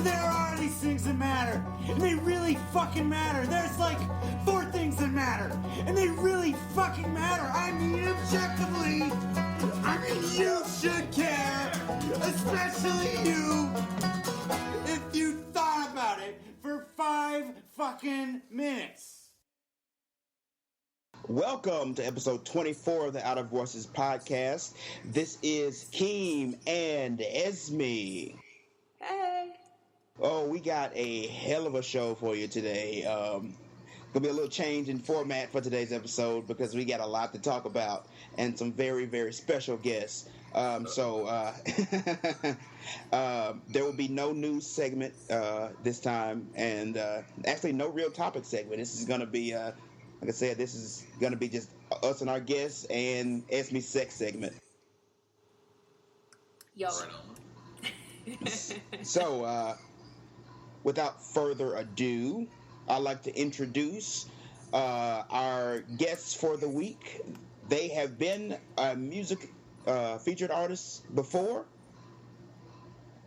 there are these things that matter, and they really fucking matter. There's like 4 things that matter, and they really fucking matter. I mean, objectively, I mean, you should care, especially you, if you thought about it for 5 fucking minutes. Welcome to episode 24 of the Out of Voices podcast. This is Keem and Esmé. Hey. Oh, we got a hell of a show for you today. Gonna be a little change in format for today's episode because we got a lot to talk about and some very, very special guests. So there will be no news segment this time, and actually no real topic segment. This is gonna be like I said, this is going to be just us and our guests and Esmé's sex segment. Yo. So, without further ado, I'd like to introduce our guests for the week. They have been music featured artists before,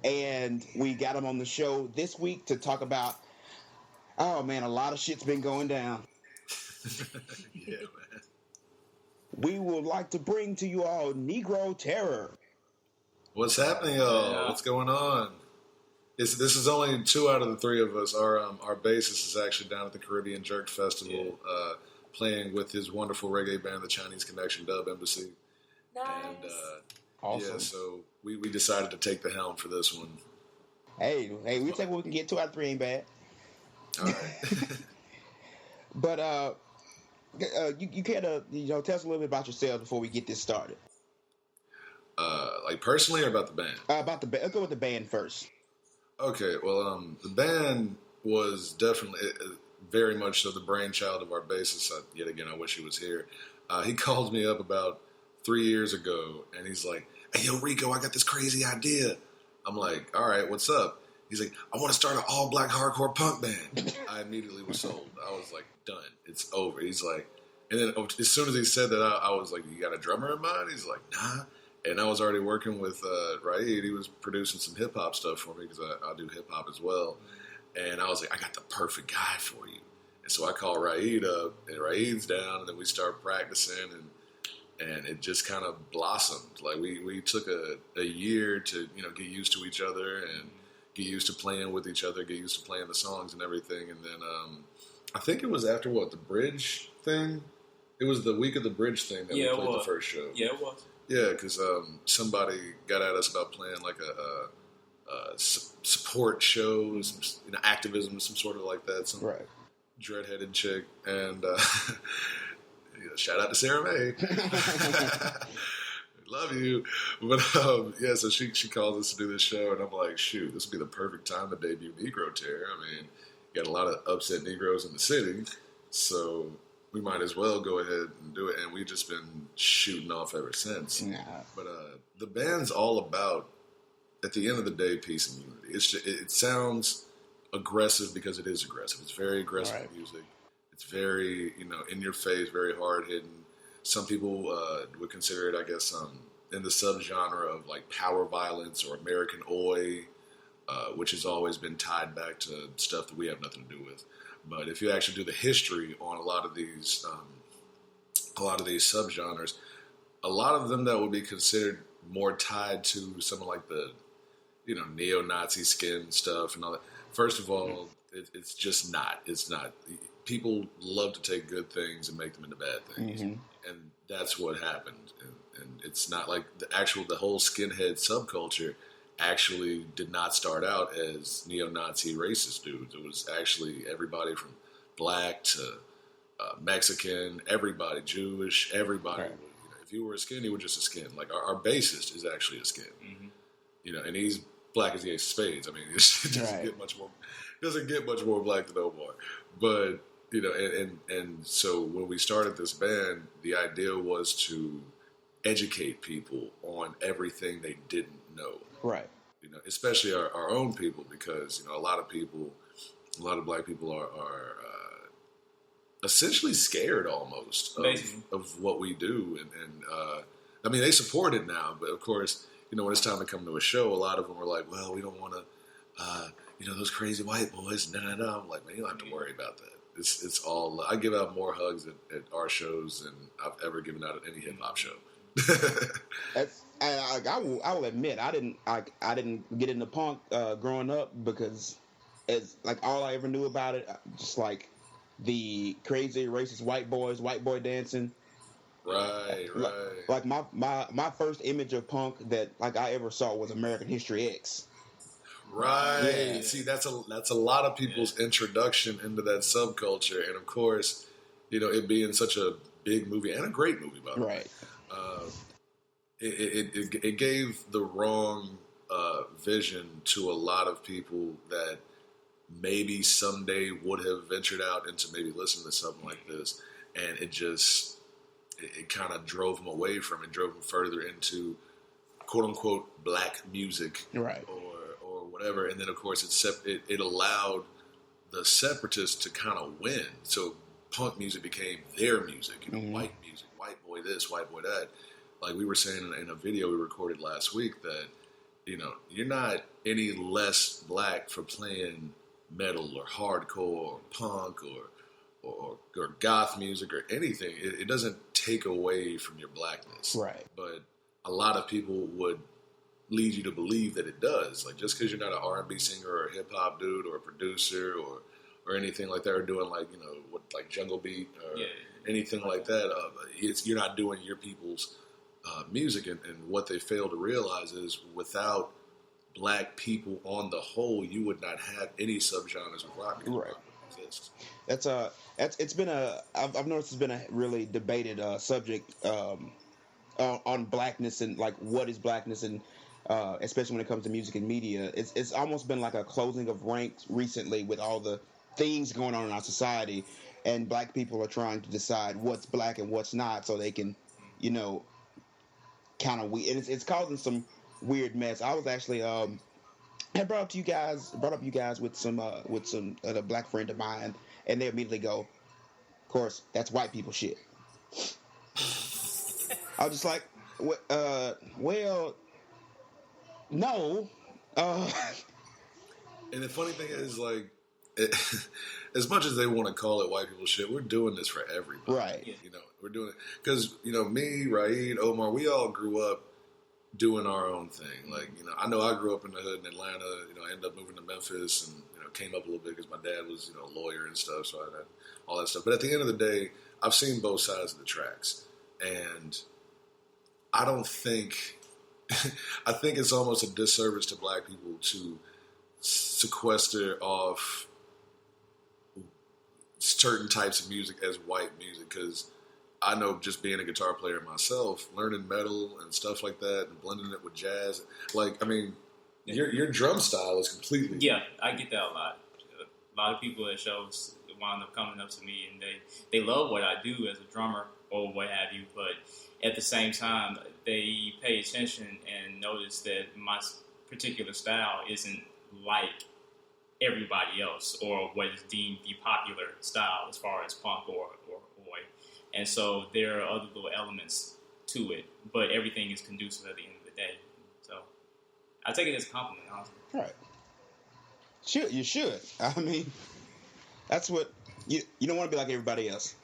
and we got them on the show this week to talk about, oh man, a lot of shit's been going down. Yeah, man. We would like to bring to you all Negro Terror. What's happening, y'all? Yeah. What's going on? This is only 2 out of the 3 of us. Our bassist is actually down at the Caribbean Jerk Festival, playing with his wonderful reggae band, the Chinese Connection Dub Embassy. Nice. And Awesome. yeah, so we decided to take the helm for this one. Hey, we take what we can get. 2 out of 3 ain't bad. All right. But you care to tell us a little bit about yourself before we get this started. Like personally or about the band? About the band. Let's go with the band first. Okay, well, the band was definitely very much so the brainchild of our bassist. Yet again, I wish he was here. He called me up about 3 years ago, and he's like, "Hey, yo, Rico, I got this crazy idea." I'm like, "All right, what's up?" He's like, "I want to start an all-black hardcore punk band." I immediately was sold. I was like, done. It's over. He's like, and then as soon as he said that, I was like, "You got a drummer in mind?" He's like, "Nah." And I was already working with Raid. He was producing some hip-hop stuff for me because I do hip-hop as well. And I was like, "I got the perfect guy for you." And so I called Raid up, and Raid's down, and then we start practicing, and it just kind of blossomed. Like we took a year to get used to each other and get used to playing with each other, get used to playing the songs and everything. And then I think it was after the Bridge thing? It was the week of the Bridge thing that we played the first show. Yeah, it was. Yeah, because somebody got at us about playing like a support shows, activism, some sort of like that. Some Right. dreadheaded chick. And shout out to Sarah May. Love you. But yeah, so she calls us to do this show, and I'm like, shoot, this would be the perfect time to debut Negro Terror. I mean, you got a lot of upset Negroes in the city, so we might as well go ahead and do it. And we've just been shooting off ever since. Nah. But the band's all about, at the end of the day, peace and unity. It's just, it sounds aggressive because it is aggressive. It's very aggressive Right. music. It's very, in your face, very hard hitting. Some people would consider it, I guess, in the subgenre of like power violence or American Oi, which has always been tied back to stuff that we have nothing to do with. But if you actually do the history on a lot of these subgenres, a lot of them that would be considered more tied to some of like the, neo-Nazi skin stuff and all that. First of all, it's just not. It's not. People love to take good things and make them into bad things. Mm-hmm. And that's what happened. And it's not like the whole skinhead subculture actually did not start out as neo-Nazi racist dudes. It was actually everybody from black to Mexican, everybody, Jewish, everybody. Right. If you were a skin, you were just a skin. Like our bassist is actually a skin. Mm-hmm. And he's black as the ace of spades. I mean, it doesn't get much more black than Omar. But and so when we started this band, the idea was to educate people on everything they didn't know. Right. Especially our own people, because a lot of black people are essentially scared almost of what we do, and I mean they support it now, but of course when it's time to come to a show, a lot of them are like, well, we don't want to those crazy white boys. No. I'm like, man, you don't have to worry about that. It's all. I give out more hugs at our shows than I've ever given out at any hip hop show. I will admit I didn't get into punk growing up because it's like all I ever knew about it, just like the crazy racist white boy dancing. Right. Like my first image of punk that like I ever saw was American History X. Right. Yeah. See, that's a lot of people's introduction into that subculture, and of course, it being such a big movie and a great movie, by the way. Right. It gave the wrong vision to a lot of people that maybe someday would have ventured out into maybe listening to something like this, and it kind of drove them away from it, drove them further into quote unquote black music, right, or whatever. And then of course it allowed the separatists to kind of win. So punk music became their music, white music, white boy this, white boy that. Like we were saying in a video we recorded last week that, you're not any less black for playing metal or hardcore or punk or goth music or anything. It doesn't take away from your blackness. Right. But a lot of people would lead you to believe that it does. Like just because you're not an R&B singer or a hip hop dude or a producer or anything like that, or doing like, like jungle beat or anything like that, you're not doing your people's music, and what they fail to realize is without black people on the whole, you would not have any subgenres of rock music. Right. I've noticed it's been a really debated subject on blackness and like what is blackness, and especially when it comes to music and media. It's almost been like a closing of ranks recently with all the things going on in our society, and black people are trying to decide what's black and what's not, so they can, kind of weird. And it's causing some weird mess. I was actually had brought up you guys with some a black friend of mine, and they immediately go, of course, that's white people shit. I was just like, well, no. And the funny thing is, like, as much as they want to call it white people shit, we're doing this for everybody. Right. We're doing it because, me, Raid, Omar, we all grew up doing our own thing. Like, I know I grew up in the hood in Atlanta. I ended up moving to Memphis and, came up a little bit because my dad was, a lawyer and stuff. So I had all that stuff. But at the end of the day, I've seen both sides of the tracks. And I don't think, I think it's almost a disservice to black people to sequester off certain types of music as white music, because I know just being a guitar player myself, learning metal and stuff like that and blending it with jazz, like, I mean, your drum style is completely... Yeah, I get that a lot. A lot of people at shows wind up coming up to me and they love what I do as a drummer or what have you, but at the same time, they pay attention and notice that my particular style isn't like everybody else or what is deemed the popular style as far as punk or oi. And so there are other little elements to it, but everything is conducive at the end of the day. So I take it as a compliment, honestly. Right. You should. I mean, that's what you don't want to be like everybody else.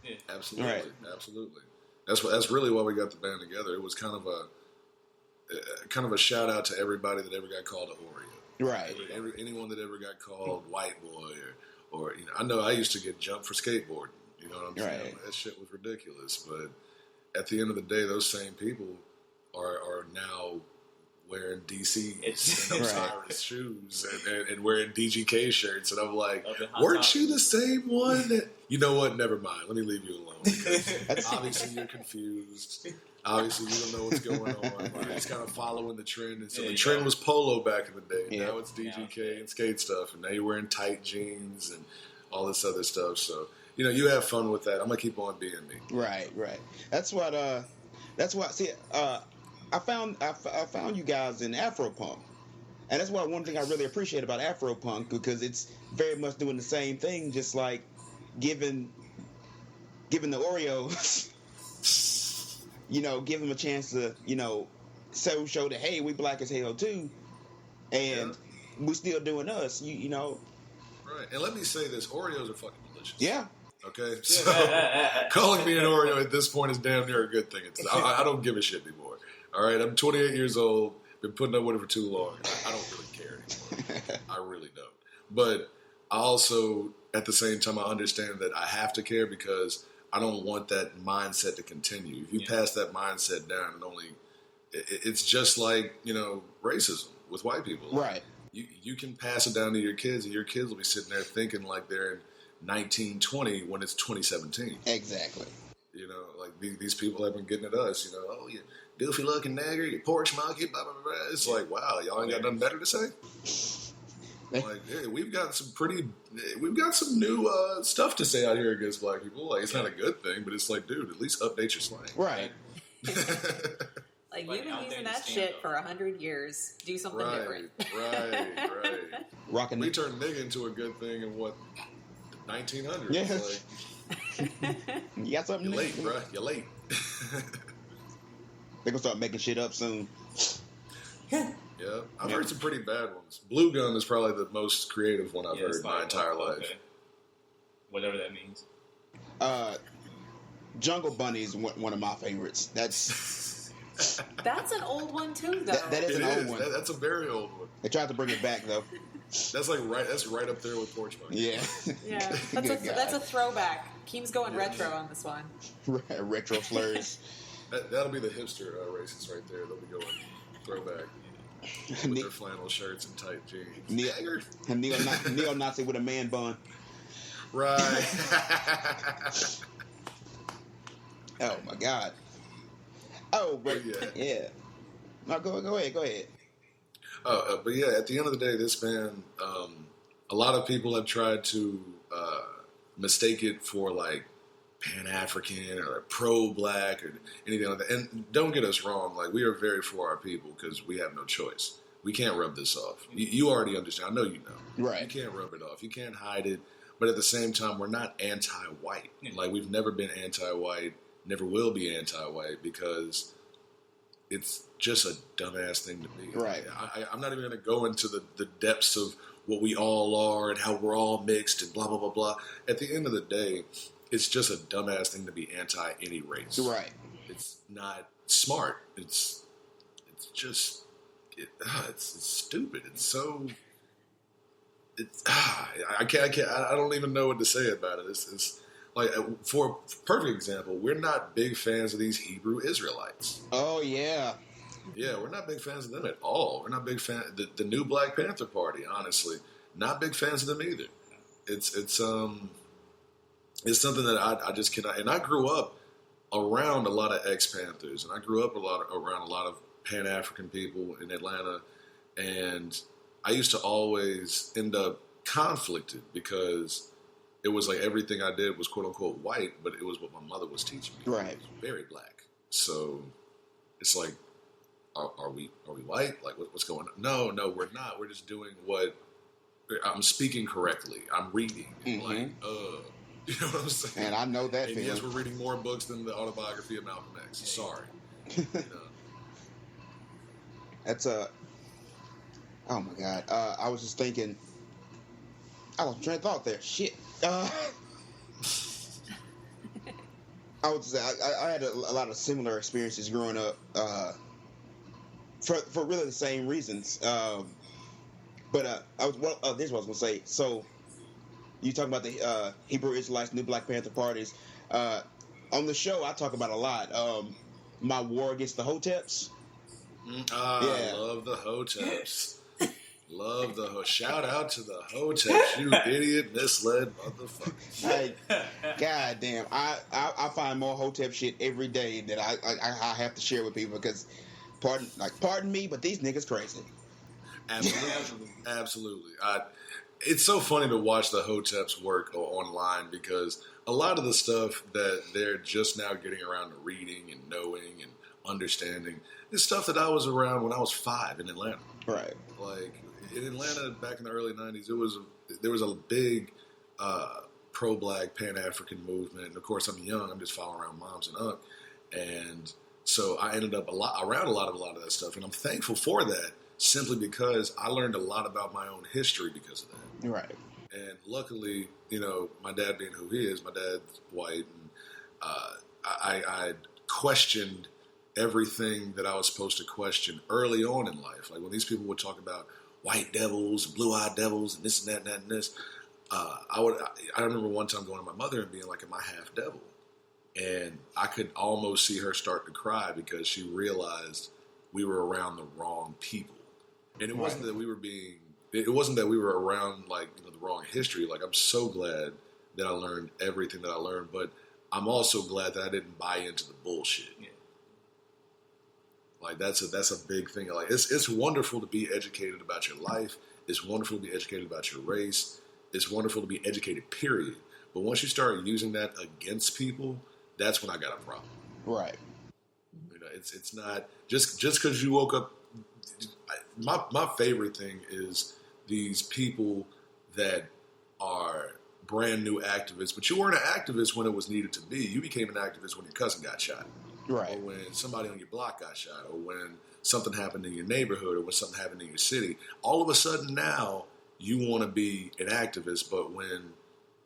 Yeah. Absolutely. Right. Absolutely. That's really why we got the band together. It was kind of a shout out to everybody that ever got called an Oreo. Right. Anyone that ever got called white boy or I know I used to get jumped for skateboarding. You know what I'm saying? Right. That shit was ridiculous. But at the end of the day, those same people are now wearing DC and Osiris shoes and wearing DGK shirts, and I'm like, weren't you the same one? You know what? Never mind. Let me leave you alone. Because obviously you're confused. Obviously you don't know what's going on. You're just kind of following the trend. And so the trend was polo back in the day. Yeah. Now it's DGK and skate stuff, and now you're wearing tight jeans and all this other stuff. So you have fun with that. I'm gonna keep on being me. Right. That's what. See, I found you guys in Afropunk, and that's one thing I really appreciate about Afropunk, because it's very much doing the same thing, just like giving the Oreos, give them a chance to, show that, hey, we black as hell too, and we still doing us. You know. Right. And let me say this: Oreos are fucking delicious. Yeah. Okay. So calling me an Oreo at this point is damn near a good thing. I don't give a shit anymore. All right. I'm 28 years old. Been putting up with it for too long. I don't really care anymore. I really don't. But I also, at the same time, I understand that I have to care because I don't want that mindset to continue. If you pass that mindset down, it's just like, racism with white people. Right. You can pass it down to your kids, and your kids will be sitting there thinking like they're in 1920 when it's 2017. Exactly. Like these people have been getting at us. Oh, you goofy looking nigger, you porch monkey, blah blah blah. It's like, wow, y'all ain't got nothing better to say. Like, hey, we've got some new stuff to say out here against black people. Like, it's not a good thing, but it's like, dude, at least update your slang. Right. Like, you've been using that shit for 100 years. Do something different. Right. Rocking. We turned nigga into a good thing in what, 1900s? Yeah. Like, You got something? you're late, bro. You're late. They're gonna start making shit up soon. Yeah, I've heard some pretty bad ones. Blue Gum is probably the most creative one I've heard my entire life. Okay. Whatever that means. Jungle Bunny is one of my favorites. That's That's an old one too, though. that is It an is. old one. That's a very old one. They tried to bring it back though. That's right up there with Porch Monkey. Yeah. Yeah, Good that's a God. throwback. Keem's going retro on this one. Retro slurs. That'll be the hipster racists right there. They'll be going throwback with their flannel shirts and tight jeans. Neo-Nazi with a man bun. Right. Oh my God. Oh, but Yeah. yeah. No, go ahead. But yeah, at the end of the day, this band, a lot of people have tried to mistake it for like Pan-African or pro-black or anything like that. And don't get us wrong, like we are very for our people because we have no choice. We can't rub this off. You already understand. I know you know. Right. You can't rub it off. You can't hide it. But at the same time, we're not anti-white. Like we've never been anti-white, never will be anti-white because it's just a dumbass thing to be. Right. I'm not even going to go into the depths of what we all are and how we're all mixed and blah, blah, blah, blah. At the end of the day, it's just a dumbass thing to be anti any race. Right. It's not smart. It's just, it's stupid. It's so, I don't even know what to say about it. It's like, for a perfect example, we're not big fans of these Hebrew Israelites. Oh yeah. Yeah, we're not big fans of them at all. We're not big fan the new Black Panther Party, honestly. Not big fans of them either. It's something that I just cannot. And I grew up around a lot of ex-Panthers, and I grew up around a lot of Pan-African people in Atlanta, and I used to always end up conflicted because it was like everything I did was quote unquote white, but it was what my mother was teaching me. Right. It was very black. So it's like, are we white? Like what's going on? No, we're not. We're just doing what I'm speaking correctly. I'm reading. Mm-hmm. Like, you know what I'm saying? And I know that And feeling. yes, we're reading more books than the autobiography of Malcolm X. Sorry. You know? That's oh my God. I was just thinking. I lost train of thought there. Shit. I would say I had a lot of similar experiences growing up, for really the same reasons. But this is what I was gonna say. So you talking about the Hebrew Israelites, New Black Panther parties? On the show, I talk about a lot. My war against the Hoteps. I love the Hoteps. Love the shout out to the Hoteps, you idiot, misled motherfucker. Like, God damn, I find more Hotep shit every day that I have to share with people because, pardon me, but these niggas crazy. Absolutely. It's so funny to watch the Hoteps work online because a lot of the stuff that they're just now getting around to reading and knowing and understanding is stuff that I was around when I was 5 in Atlanta. Right. Like in Atlanta back in the early 90s, there was a big pro-black Pan-African movement. And of course, I'm young. I'm just following around moms and and so I ended up around a lot of that stuff, and I'm thankful for that. simply because I learned a lot about my own history because of that. Right. And luckily, my dad being who he is, my dad's white, and I questioned everything that I was supposed to question early on in life. Like when these people would talk about white devils, blue-eyed devils, and this and that and that and this, I remember one time going to my mother and being like, am I half devil? And I could almost see her start to cry because she realized we were around the wrong people. And it wasn't that we were around the wrong history. Like, I'm so glad that I learned everything that I learned, but I'm also glad that I didn't buy into the bullshit. Yeah. Like that's a big thing. Like it's wonderful to be educated about your life. It's wonderful to be educated about your race. It's wonderful to be educated, period. But once you start using that against people, that's when I got a problem. Right. It's not just because you woke up. My favorite thing is these people that are brand new activists, but you weren't an activist when it was needed to be. You became an activist when your cousin got shot. Right. Or when somebody on your block got shot, or when something happened in your neighborhood, or when something happened in your city. All of a sudden now you want to be an activist, but when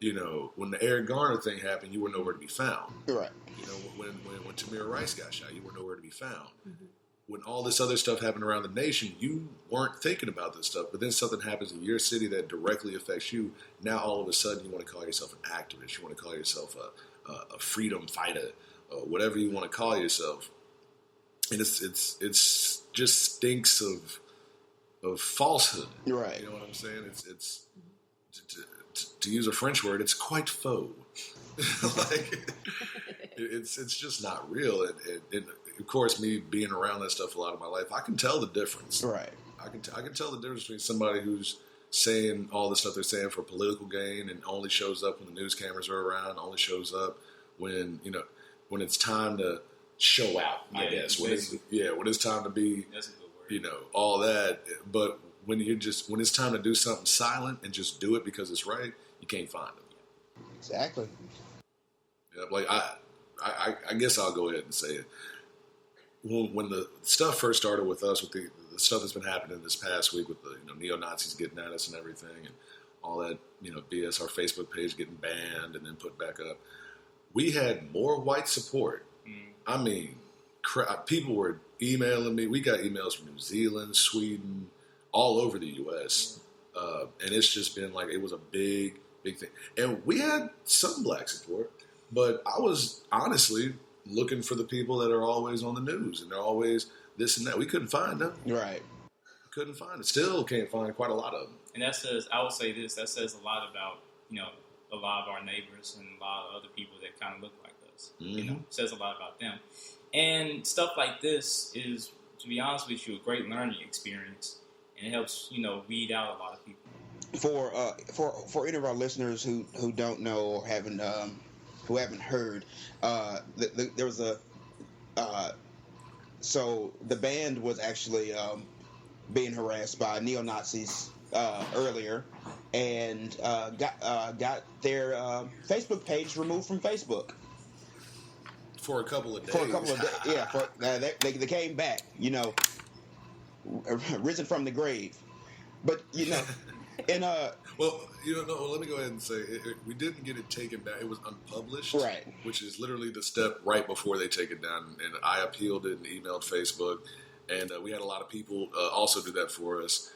the Eric Garner thing happened, you were nowhere to be found. Right. When Tamir Rice got shot, you were nowhere to be found. Mm-hmm. When all this other stuff happened around the nation, you weren't thinking about this stuff, but then something happens in your city that directly affects you. Now all of a sudden you want to call yourself an activist. You want to call yourself a freedom fighter, whatever you want to call yourself. And it's just stinks of falsehood. Right. You know what I'm saying? It's to use a French word, it's quite faux. It's just not real. And of course, me being around that stuff a lot of my life, I can tell the difference. Right. I can tell the difference between somebody who's saying all the stuff they're saying for political gain and only shows up when the news cameras are around, only shows up when it's time to show out. I guess when it's time to be, that's a good word. All that. But when it's time to do something silent and just do it because it's right, you can't find them. Exactly. Yeah, like I guess I'll go ahead and say it. When the stuff first started with us, with the stuff that's been happening this past week with the neo-Nazis getting at us and everything and all that, BS, our Facebook page getting banned and then put back up, we had more white support. I mean, people were emailing me. We got emails from New Zealand, Sweden, all over the U.S. And it's just been like, it was a big, big thing. And we had some black support, but I was honestly looking for the people that are always on the news and they're always this and that. We couldn't find them. Right. Couldn't find it. Still can't find quite a lot of them. And that says, I would say this, that says a lot about, a lot of our neighbors and a lot of other people that kind of look like us. Mm-hmm. It says a lot about them. And stuff like this is, to be honest with you, a great learning experience. And it helps, weed out a lot of people. For any of our listeners who don't know or haven't heard, there was so the band was actually being harassed by neo-Nazis earlier, and got their Facebook page removed from Facebook for a couple of days. Yeah. They came back, risen from the grave, but and well, let me go ahead and say we didn't get it taken down. It was unpublished, right? Which is literally the step right before they take it down. And I appealed it and emailed Facebook, and we had a lot of people also do that for us.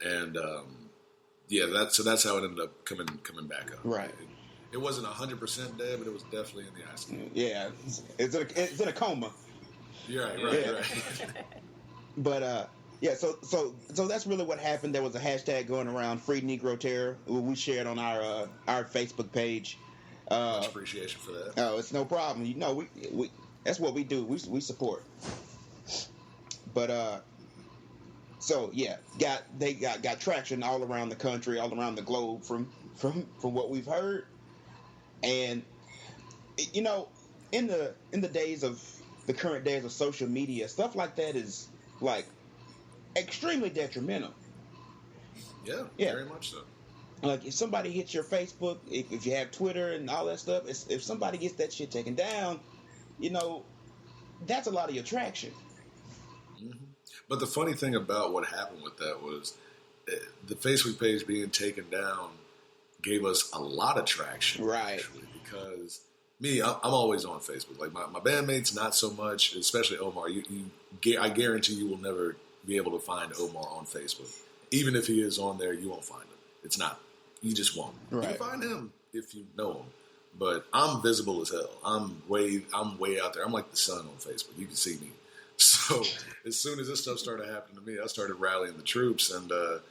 And that's how it ended up coming back up. Right. It wasn't 100% dead, but it was definitely in the ICU. Yeah, it's in a coma. You're right. Yeah. Right. But yeah, so that's really what happened. There was a hashtag going around, Free Negro Terror. We shared on our Facebook page. Much appreciation for that. Oh, it's no problem. We that's what we do. We support. But so yeah, they got traction all around the country, all around the globe from what we've heard. And in the days of the current days of social media, stuff like that is like extremely detrimental. Yeah, very much so. Like if somebody hits your Facebook, if you have Twitter and all that stuff, if somebody gets that shit taken down, that's a lot of your traction. Mm-hmm. But the funny thing about what happened with that was the Facebook page being taken down gave us a lot of traction. Right. Actually, because I'm always on Facebook. Like my bandmates, not so much, especially Omar. I guarantee you will never be able to find Omar on Facebook. Even if he is on there, you won't find him. It's not. You just won't. Right. You can find him if you know him. But I'm visible as hell. I'm way out there. I'm like the sun on Facebook. You can see me. So as soon as this stuff started happening to me, I started rallying the troops, and a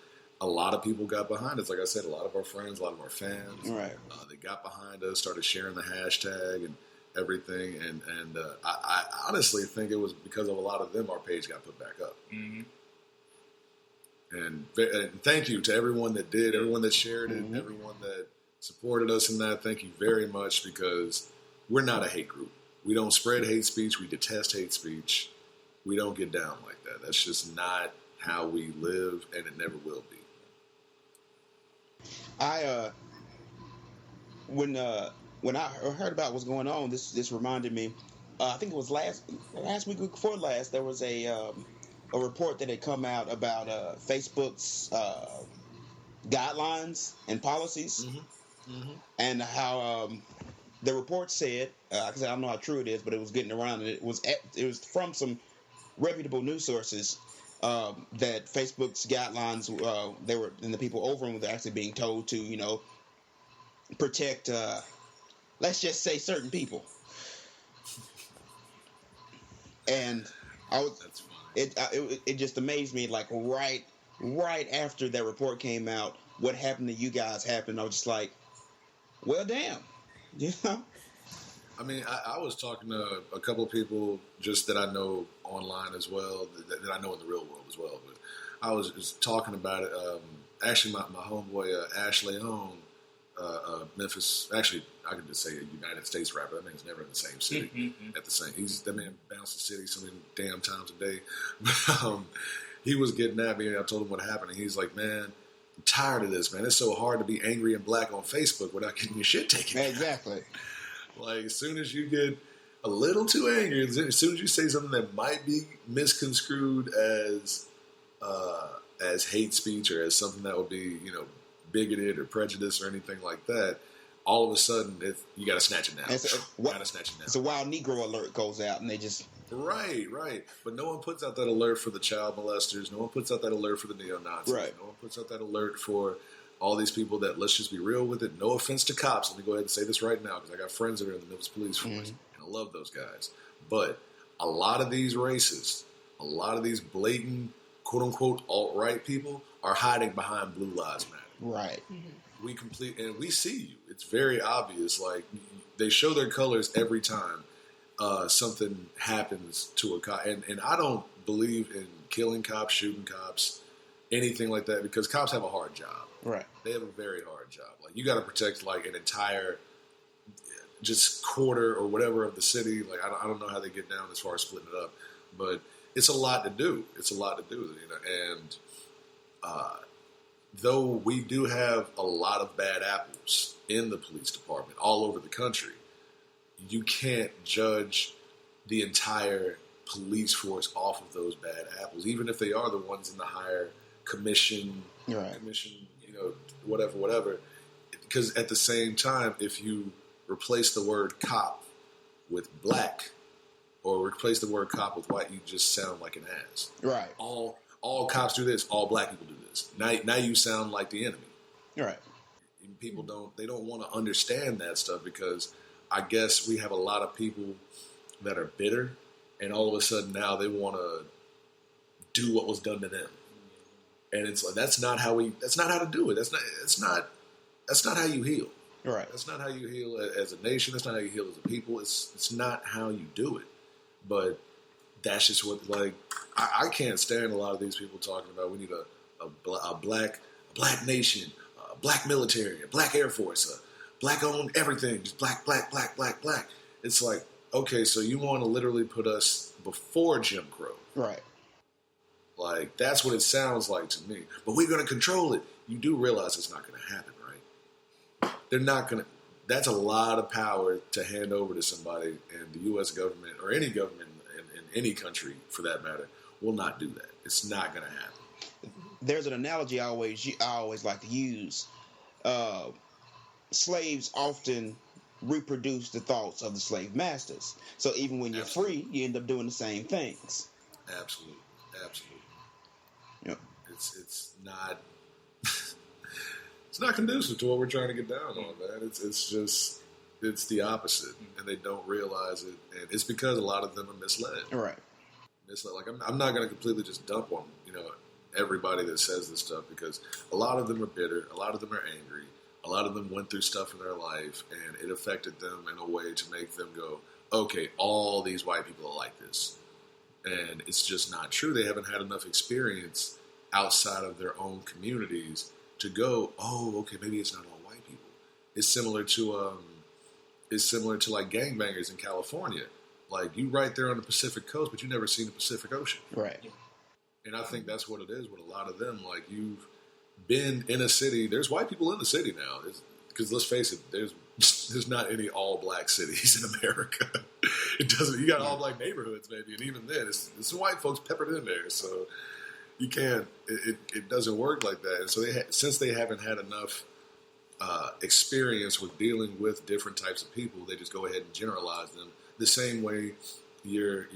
lot of people got behind us. Like I said, a lot of our friends, a lot of our fans, Right. They got behind us, started sharing the hashtag and everything. And I honestly think it was because of a lot of them our page got put back up. Mm-hmm. And thank you to everyone that did, everyone that shared it, everyone that supported us in that. Thank you very much, because we're not a hate group. We don't spread hate speech. We detest hate speech. We don't get down like that. That's just not how we live, and it never will be. When I heard about what's going on, this reminded me. I think it was last week before last. There was a report that had come out about Facebook's guidelines and policies, and how the report said, because I don't know how true it is, but it was getting around, and it was from some reputable news sources, that Facebook's guidelines, and the people over them were actually being told to, protect, let's just say, certain people. And it just amazed me, like right after that report came out, what happened to you guys happened. I was just like, well, damn, I mean, I was talking to a couple of people just that I know online as well, that I know in the real world as well. But I was just talking about it. Actually, my homeboy Ash Leon, Memphis. Actually, I could just say a United States rapper. That man's never in the same city at the same. That man bounces the city so many damn times a day. But he was getting at me, and I told him what happened, and he's like, "Man, I'm tired of this, man. It's so hard to be angry and black on Facebook without getting your shit taken." Exactly. Like, as soon as you get a little too angry, as soon as you say something that might be misconstrued as hate speech or as something that would be, bigoted or prejudiced or anything like that, all of a sudden you got to snatch it down. It's a wild Negro alert goes out, and they just right. But no one puts out that alert for the child molesters. No one puts out that alert for the neo-Nazis. Right. No one puts out that alert for all these people that, let's just be real with it. No offense to cops. Let me go ahead and say this right now, because I got friends that are in the Memphis Police Force, and I love those guys. But a lot of these racists, a lot of these blatant, quote-unquote, alt-right people are hiding behind Blue Lives Matter. Right. And we see you. It's very obvious. Like, they show their colors every time something happens to a cop. And I don't believe in killing cops, shooting cops, anything like that, because cops have a hard job. Right. They have a very hard job. Like, you got to protect like an entire just quarter or whatever of the city. Like, I don't know how they get down as far as splitting it up, but it's a lot to do. And though we do have a lot of bad apples in the police department all over the country, you can't judge the entire police force off of those bad apples, even if they are the ones in the higher commission, whatever. Because at the same time, if you replace the word cop with black, or replace the word cop with white, you just sound like an ass. Right. All cops do this. All black people do this. Now you sound like the enemy. Right. And people don't want to understand that stuff, because I guess we have a lot of people that are bitter, and all of a sudden now they want to do what was done to them. And it's like, that's not how to do it. That's not how you heal. Right. That's not how you heal as a nation. That's not how you heal as a people. It's not how you do it. But that's just what, like, I can't stand a lot of these people talking about we need a black nation, a black military, a black Air Force, a black-owned everything, just black. It's like, okay, so you want to literally put us before Jim Crow. Right. Like, that's what it sounds like to me. But we're going to control it. You do realize it's not going to happen, right? They're not going to. That's a lot of power to hand over to somebody, and the U.S. government, or any government in any country for that matter, will not do that. It's not going to happen. There's an analogy I always like to use. Slaves often reproduce the thoughts of the slave masters. So even when you're free, you end up doing the same things. Absolutely. Yep. It's not it's not conducive to what we're trying to get down on, man. It's the opposite, and they don't realize it, and it's because a lot of them are misled. Right. Misled. Like I'm not going to completely just dump on everybody that says this stuff, because a lot of them are bitter, a lot of them are angry, a lot of them went through stuff in their life, and it affected them in a way to make them go, okay, all these white people are like this. And it's just not true. They haven't had enough experience outside of their own communities to go, oh, okay, maybe it's not all white people. It's similar to like gangbangers in California. Like, you right there on the Pacific coast, but you never seen the Pacific Ocean. Right. And I think that's what it is with a lot of them. Like, you've been in a city. There's white people in the city now. Because let's face it, there's not any all black cities in America. It doesn't. You got all black neighborhoods maybe, and even then, it's some white folks peppered in there. So you can't. It doesn't work like that. And so since they haven't had enough experience with dealing with different types of people, they just go ahead and generalize them the same way your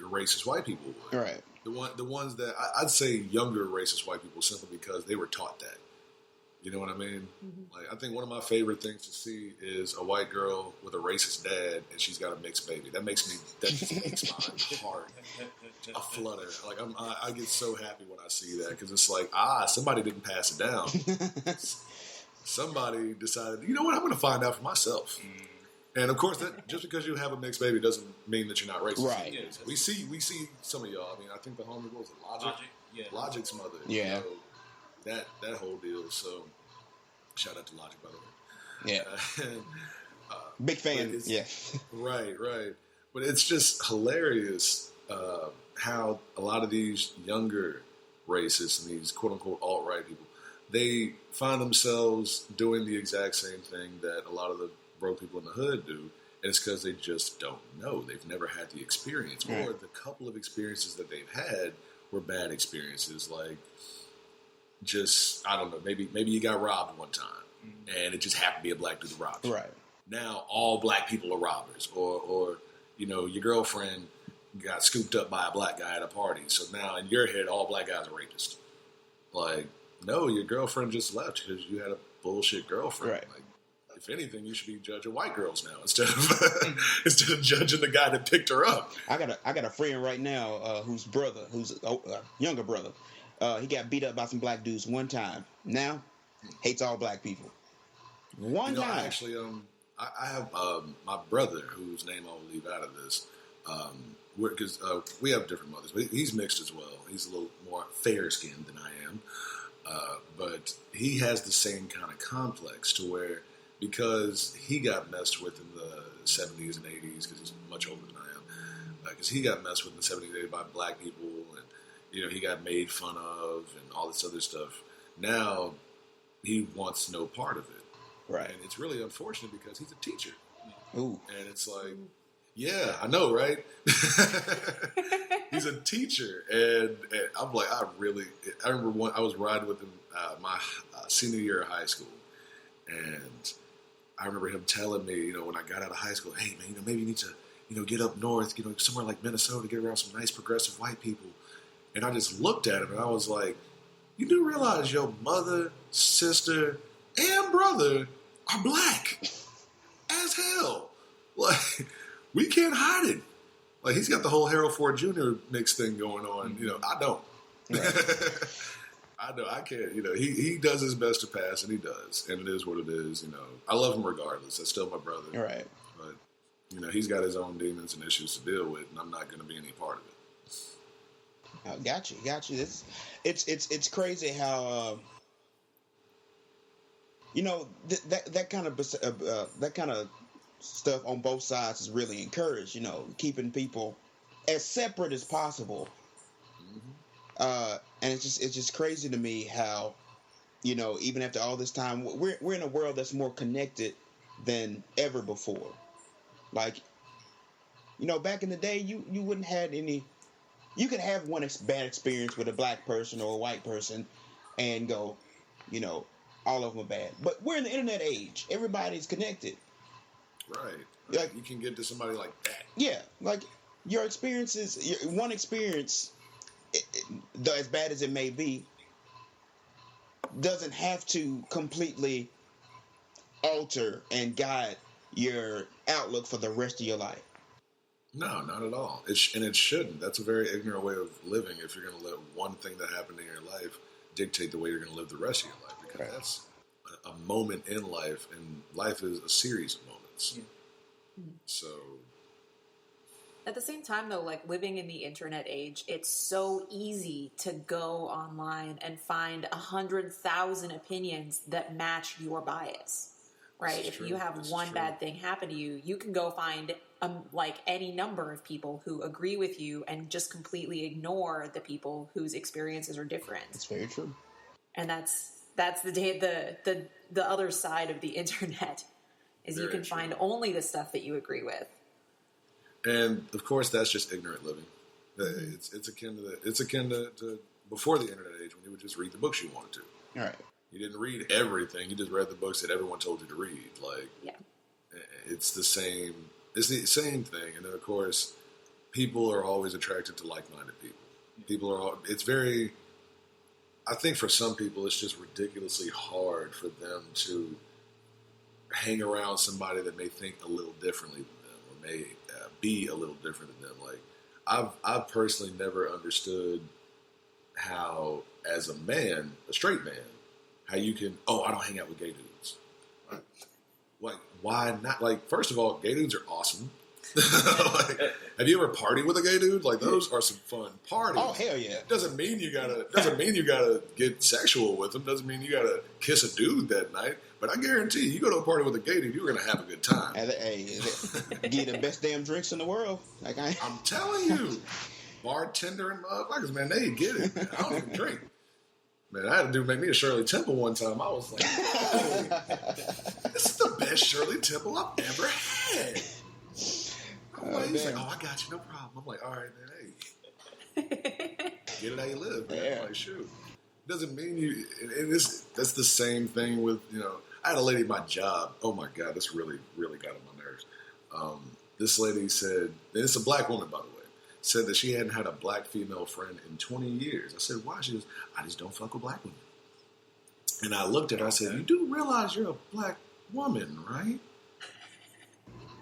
racist white people would. Right. The ones that I'd say younger racist white people, simply because they were taught that. You know what I mean? Mm-hmm. Like, I think one of my favorite things to see is a white girl with a racist dad, and she's got a mixed baby. That just makes my heart a flutter. Like, I get so happy when I see that, because it's like, somebody didn't pass it down. Somebody decided, you know what? I'm going to find out for myself. And of course, that just because you have a mixed baby doesn't mean that you're not racist. Right. Yeah, we see some of y'all. I mean, I think the homie, what was it, Logic? Yeah. Logic's mother. Yeah. You know, that whole deal. So, shout out to Logic, by the way. Yeah. And, big fan. Yeah. Right. But it's just hilarious how a lot of these younger racists and these quote unquote alt-right people, they find themselves doing the exact same thing that a lot of the broke people in the hood do. And it's because they just don't know. They've never had the experience. Right. Or the couple of experiences that they've had were bad experiences. Like, just, I don't know, maybe you got robbed one time, and it just happened to be a black dude that robbed you. Right. Now all black people are robbers, or your girlfriend got scooped up by a black guy at a party, so now in your head all black guys are rapists. Like, no, your girlfriend just left because you had a bullshit girlfriend. Right. Like, if anything, you should be judging white girls now instead of judging the guy that picked her up. I got a friend right now whose younger brother. He got beat up by some black dudes one time. Now, hates all black people. One time. Actually, I have my brother, whose name I will leave out of this, because we have different mothers, but he's mixed as well. He's a little more fair-skinned than I am, but he has the same kind of complex to where, because he got messed with in the 70s and 80s, because he's much older than I am, because he got messed with in the 70s and 80s by black people, and he got made fun of and all this other stuff. Now, he wants no part of it. Right. And it's really unfortunate because he's a teacher. Ooh. And it's like, yeah, I know, right? He's a teacher. And I'm like, I remember I was riding with him my senior year of high school. And I remember him telling me, when I got out of high school, hey, man, maybe you need to, get up north, somewhere like Minnesota, get around some nice progressive white people. And I just looked at him and I was like, you do realize your mother, sister, and brother are black as hell. Like, we can't hide it. Like, he's got the whole Harold Ford Jr. mix thing going on. I don't. Right. I know, I can't. He does his best to pass, and he does. And it is what it is. I love him regardless. That's still my brother. Right. But, he's got his own demons and issues to deal with, and I'm not going to be any part of it. Got you. It's crazy how that kind of stuff on both sides is really encouraged. Keeping people as separate as possible. Mm-hmm. And it's just crazy to me how even after all this time, we're in a world that's more connected than ever before. Like, back in the day, you wouldn't have any You can have one bad experience with a black person or a white person and go, you know, all of them are bad. But we're in the internet age. Everybody's connected. Right. Like, you can get to somebody like that. Yeah. Like, your experiences, one experience, though as bad as it may be, doesn't have to completely alter and guide your outlook for the rest of your life. No, not at all. And it shouldn't. That's a very ignorant way of living if you're going to let one thing that happened in your life dictate the way you're going to live the rest of your life. Because Right. that's a moment in life, and life is a series of moments. Yeah. So... At the same time, though, like living in the internet age, it's so easy to go online and find 100,000 opinions that match your bias, right? If you have one bad thing happen to you, you can go find like any number of people who agree with you and just completely ignore the people whose experiences are different. That's very true. And that's the other side of the internet is Very you can true. find only the stuff that you agree with. And of course, that's just ignorant living. It's akin to before the internet age when you would just read the books you wanted to. All right. You didn't read everything. You just read the books that everyone told you to read. Like, Yeah. it's the same. It's the same thing. And then of course, people are always attracted to like-minded people. People are. It's very. I think for some people, it's just ridiculously hard for them to hang around somebody that may think a little differently than them, or may be a little different than them. Like, I've personally never understood how, as a man, a straight man, how you can, I don't hang out with gay dudes. Like, why not? Like, first of all, gay dudes are awesome. Like, have you ever partied with a gay dude? Like, those are some fun parties. Oh, hell yeah. Doesn't mean you gotta get sexual with them. Doesn't mean you gotta kiss a dude that night. But I guarantee you go to a party with a gay dude, you're gonna have a good time. Hey, get the best damn drinks in the world. Like I'm telling you, bartender and motherfuckers, man, they get it. Man. I don't even drink. Man, I had a dude make me a Shirley Temple one time. I was like, this is the best Shirley Temple I've ever had. He's like, I got you, no problem. I'm like, all right, man, hey, get it how you live, man. Yeah. Like, shoot. Doesn't mean you. That's the same thing with, I had a lady at my job. Oh my God, this really, really got on my nerves. This lady said, and it's a black woman, by the way, said that she hadn't had a black female friend in 20 years. I said, why? She goes, I just don't fuck with black women. And I looked at her, I said, you do realize you're a black woman, right?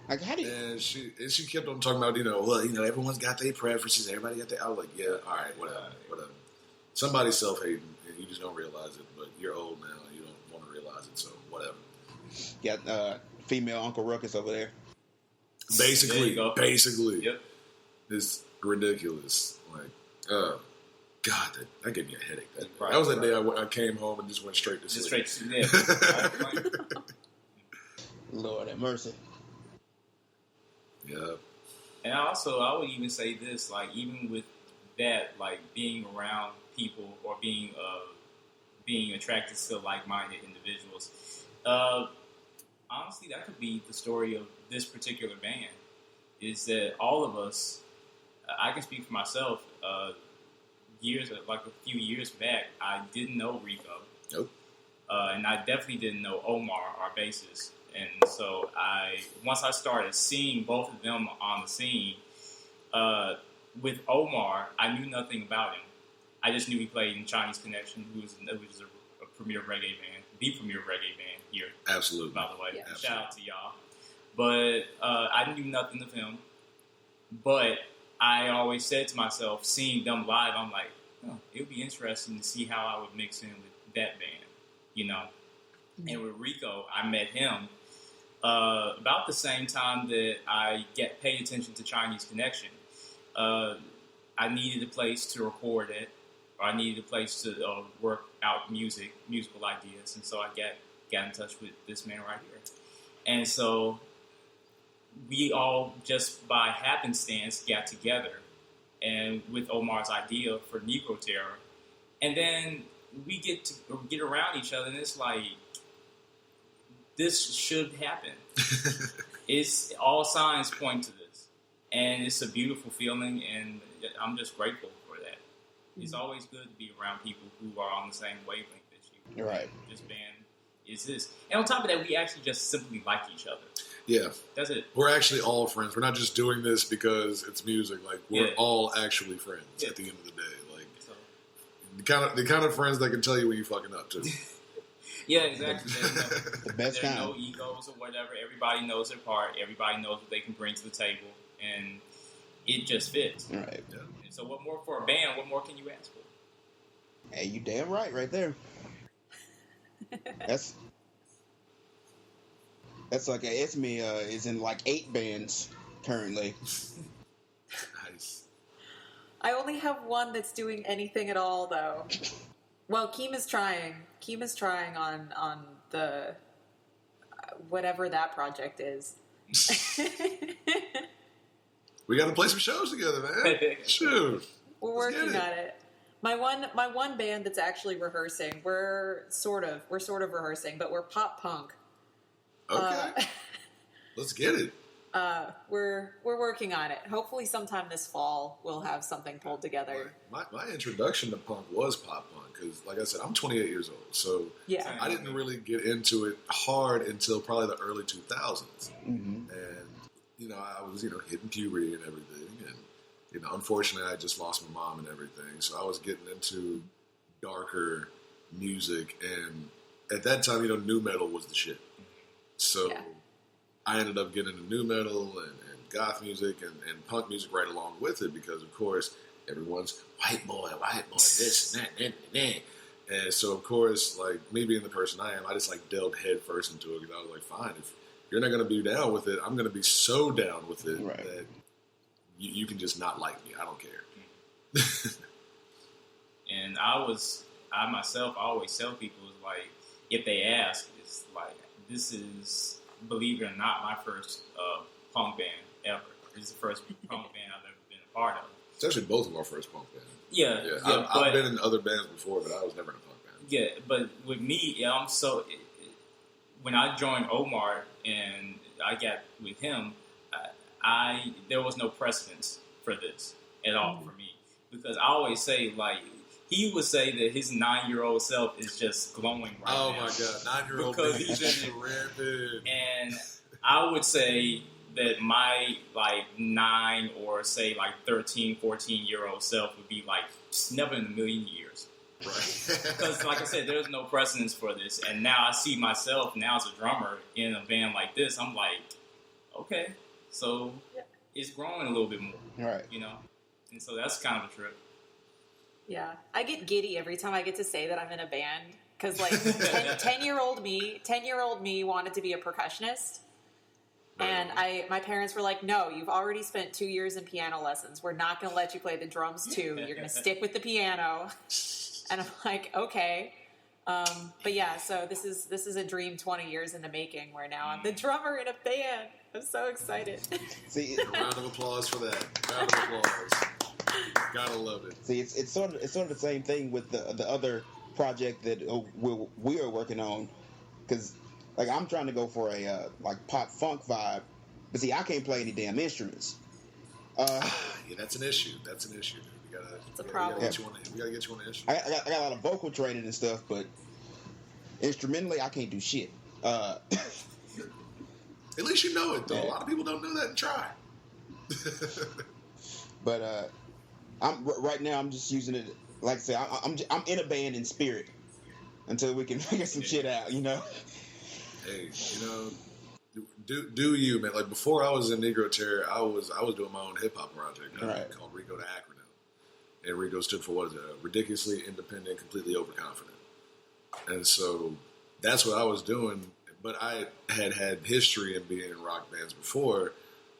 Like, how do you... And she kept on talking about, everyone's got their preferences, everybody got their... I was like, yeah, all right, whatever. Somebody's self-hating, and you just don't realize it, but you're old now, and you don't want to realize it, so whatever. Got female Uncle Ruckus over there. Basically. Yep. It's ridiculous. Like, God, that gave me a headache. That was that day I came home and just went straight to sleep. Just straight to sleep. Lord have mercy. Yeah. And I would even say this, like, even with that, like, being around people or being attracted to like-minded individuals, honestly, that could be the story of this particular band, is that all of us, I can speak for myself, a few years back, I didn't know Rico. Nope. And I definitely didn't know Omar, our bassist. And so once I started seeing both of them on the scene, with Omar, I knew nothing about him. I just knew he played in Chinese Connection, who was a premier reggae band, the premier reggae band here. Absolutely. By the way, Yeah. Shout out to y'all. But I knew nothing of him. But I always said to myself, seeing them live, I'm like, it would be interesting to see how I would mix in with that band, Mm-hmm. And with Rico, I met him about the same time that I paid attention to Chinese Connection. I needed a place to record it, or I needed a place to work out musical ideas, and so I got in touch with this man right here. And so we all, just by happenstance, got together, and with Omar's idea for Negro Terror, and then we get around each other, and it's like, this should happen. It's all signs point to this. And it's a beautiful feeling, and I'm just grateful for that. It's always good to be around people who are on the same wavelength as you. Right. This band is this. And on top of that, we actually just simply like each other. Yeah. That's it. We're actually all friends. We're not just doing this because it's music. Like, we're all actually friends at the end of the day. Like, the kind of friends that can tell you when you fucking up, too. Yeah, exactly. The best there kind. are no egos or whatever. Everybody knows their part. Everybody knows what they can bring to the table. And it just fits. Right. Yeah. And so what more for a band? What more can you ask for? Hey, you damn right there. That's like Esmé is in like 8 bands currently. Nice. I only have one that's doing anything at all, though. Well, Keem is trying. Keem is trying on the whatever that project is. We got to play some shows together, man. Shoot. We're working on it. My one band that's actually rehearsing. We're sort of rehearsing, but we're pop punk. Okay. Let's get it. We're working on it. Hopefully, sometime this fall we'll have something pulled together. My introduction to punk was pop punk because, like I said, I'm 28 years old, so Yeah. I didn't really get into it hard until probably the early 2000s, Mm-hmm. and I was hitting puberty and everything, and unfortunately I just lost my mom and everything, so I was getting into darker music, and at that time, nu metal was the shit. So Yeah. I ended up getting into nu metal and goth music and punk music right along with it because, of course, everyone's white boy, this and that. And so, of course, like me being the person I am, I just like delved head first into it because I was like, fine, if you're not going to be down with it, I'm going to be so down with it that you can just not like me. I don't care. And I myself always tell people, like, if they ask, it's like, this is, believe it or not, my first punk band ever. This is the first punk band I've ever been a part of. It's actually both of our first punk bands. Yeah. I've been in other bands before, but I was never in a punk band. Yeah, but with me, I'm so... when I joined Omar and I got with him, there was no precedence for this at all for me. Because I always say, like, he would say that his 9-year-old self is just glowing right now. Oh my God, 9-year-old Because baby he's just in it. rampant. And I would say that my, 9 or, say, 13, 14-year-old self would be, never in a million years. Right. Because, like I said, there's no precedence for this. And now I see myself now as a drummer in a band like this. I'm like, okay, so it's growing a little bit more. Right. And so that's kind of a trip. Yeah, I get giddy every time I get to say that I'm in a band because 10-year-old me wanted to be a percussionist, and my parents were like, "No, you've already spent 2 years in piano lessons. We're not going to let you play the drums too. You're going to stick with the piano." And I'm like, "Okay." But yeah, so this is a dream 20 years in the making where now I'm the drummer in a band. I'm so excited. See, A round of applause for that. Round of applause. Gotta love it. See, it's sort of the same thing with the other project that we are working on, because I'm trying to go for a pop funk vibe, but see, I can't play any damn instruments. Yeah, that's an issue. That's an issue. It's a problem. We gotta get you on the instrument. I got a lot of vocal training and stuff, but instrumentally, I can't do shit. At least you know it, though. A lot of people don't know that and try. But right now I'm just using it. Like I say, I'm in a band in spirit until we can figure some shit out. Hey, do you, man? Like before I was in Negro Terror, I was doing my own hip hop project called Rico, the acronym, and Rico stood for what is it? Ridiculously independent, completely overconfident. And so that's what I was doing. But I had history in being in rock bands before.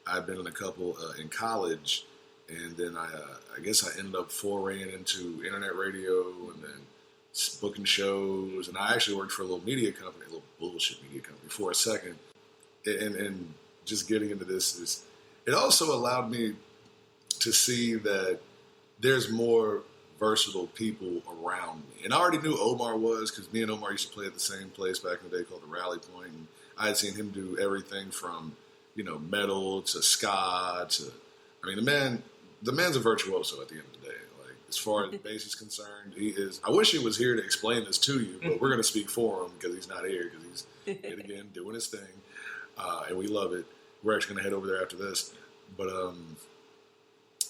I'd been in a couple in college, and then I guess I ended up foraying into internet radio and then booking shows. And I actually worked for a little media company, a little bullshit media company for a second. And just getting into this, it also allowed me to see that there's more versatile people around me. And I already knew Omar was, because me and Omar used to play at the same place back in the day called the Rally Point. And I had seen him do everything from, metal to ska to I mean, the man's a virtuoso at the end of the day. Like, as far as the bass is concerned, he is. I wish he was here to explain this to you, but we're going to speak for him because he's not here because he's yet again doing his thing, and we love it. We're actually going to head over there after this, but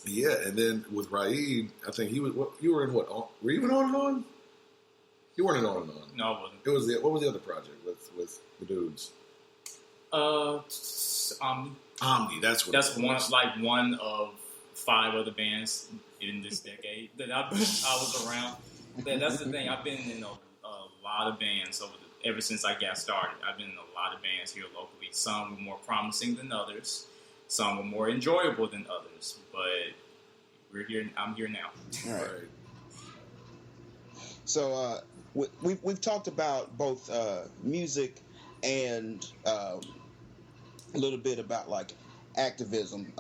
yeah. And then with Raid, I think he was. You were in what? Were you even on and on? You weren't in on and on. No, I wasn't. It was what was the other project with the dudes? Omni. Omni. That's one of 5 other bands in this decade that I was around. That's the thing. I've been in a lot of bands ever since I got started. I've been in a lot of bands here locally. Some were more promising than others. Some were more enjoyable than others. But we're here. I'm here now. All right. So we've talked about both music and a little bit about like activism.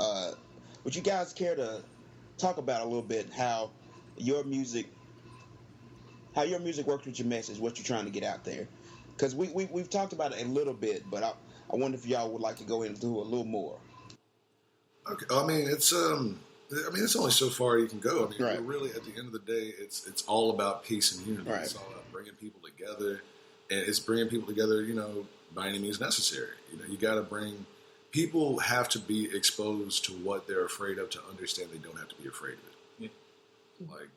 Would you guys care to talk about a little bit how your music works with your message, what you're trying to get out there? Because we've talked about it a little bit, but I wonder if y'all would like to go into a little more. Okay. I mean, it's only so far you can go. I mean, Right. really, at the end of the day, it's all about peace and unity. Right. It's all about bringing people together, and it's bringing people together, by any means necessary. You got to bring. People have to be exposed to what they're afraid of to understand they don't have to be afraid of it. Yeah. Like,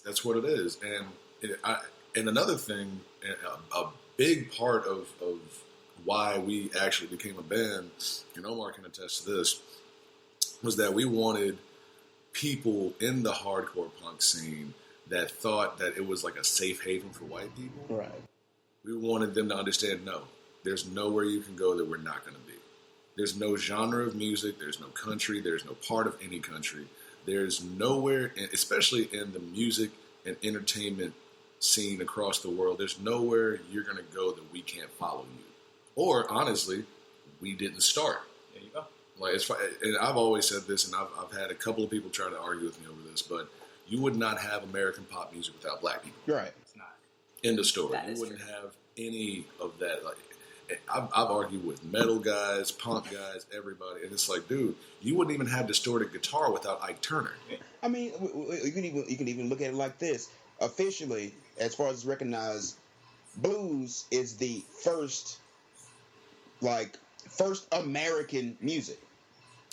that's what it is. And another thing, a big part of why we actually became a band, and Omar can attest to this, was that we wanted people in the hardcore punk scene that thought that it was like a safe haven for white people. Right. We wanted them to understand, no, there's nowhere you can go that we're not going to be. There's no genre of music, there's no country, there's no part of any country. There's nowhere, especially in the music and entertainment scene across the world, there's nowhere you're going to go that we can't follow you. Or, honestly, we didn't start. There you go. Like, and I've always said this, and I've had a couple of people try to argue with me over this, but you would not have American pop music without black people. Right. It's not. End of story. That You is wouldn't true. have any of that. Like, I've argued with metal guys, punk guys, everybody, and it's like, dude, you wouldn't even have distorted guitar without Ike Turner. I mean, you can even look at it like this. Officially, as far as recognized, blues is the first American music.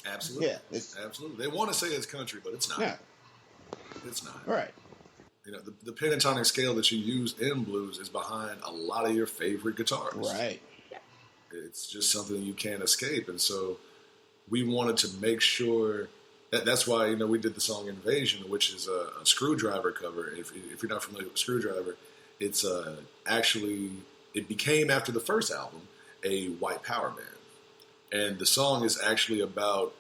Absolutely. Yeah, absolutely. They want to say it's country, but it's not. Yeah. It's not. Right. The pentatonic scale that you use in blues is behind a lot of your favorite guitars. Right. It's just something you can't escape. And so we wanted to make sure that's why, we did the song Invasion, which is a Screwdriver cover. If you're not familiar with Screwdriver, it's it became, after the first album, a white power band. And the song is actually about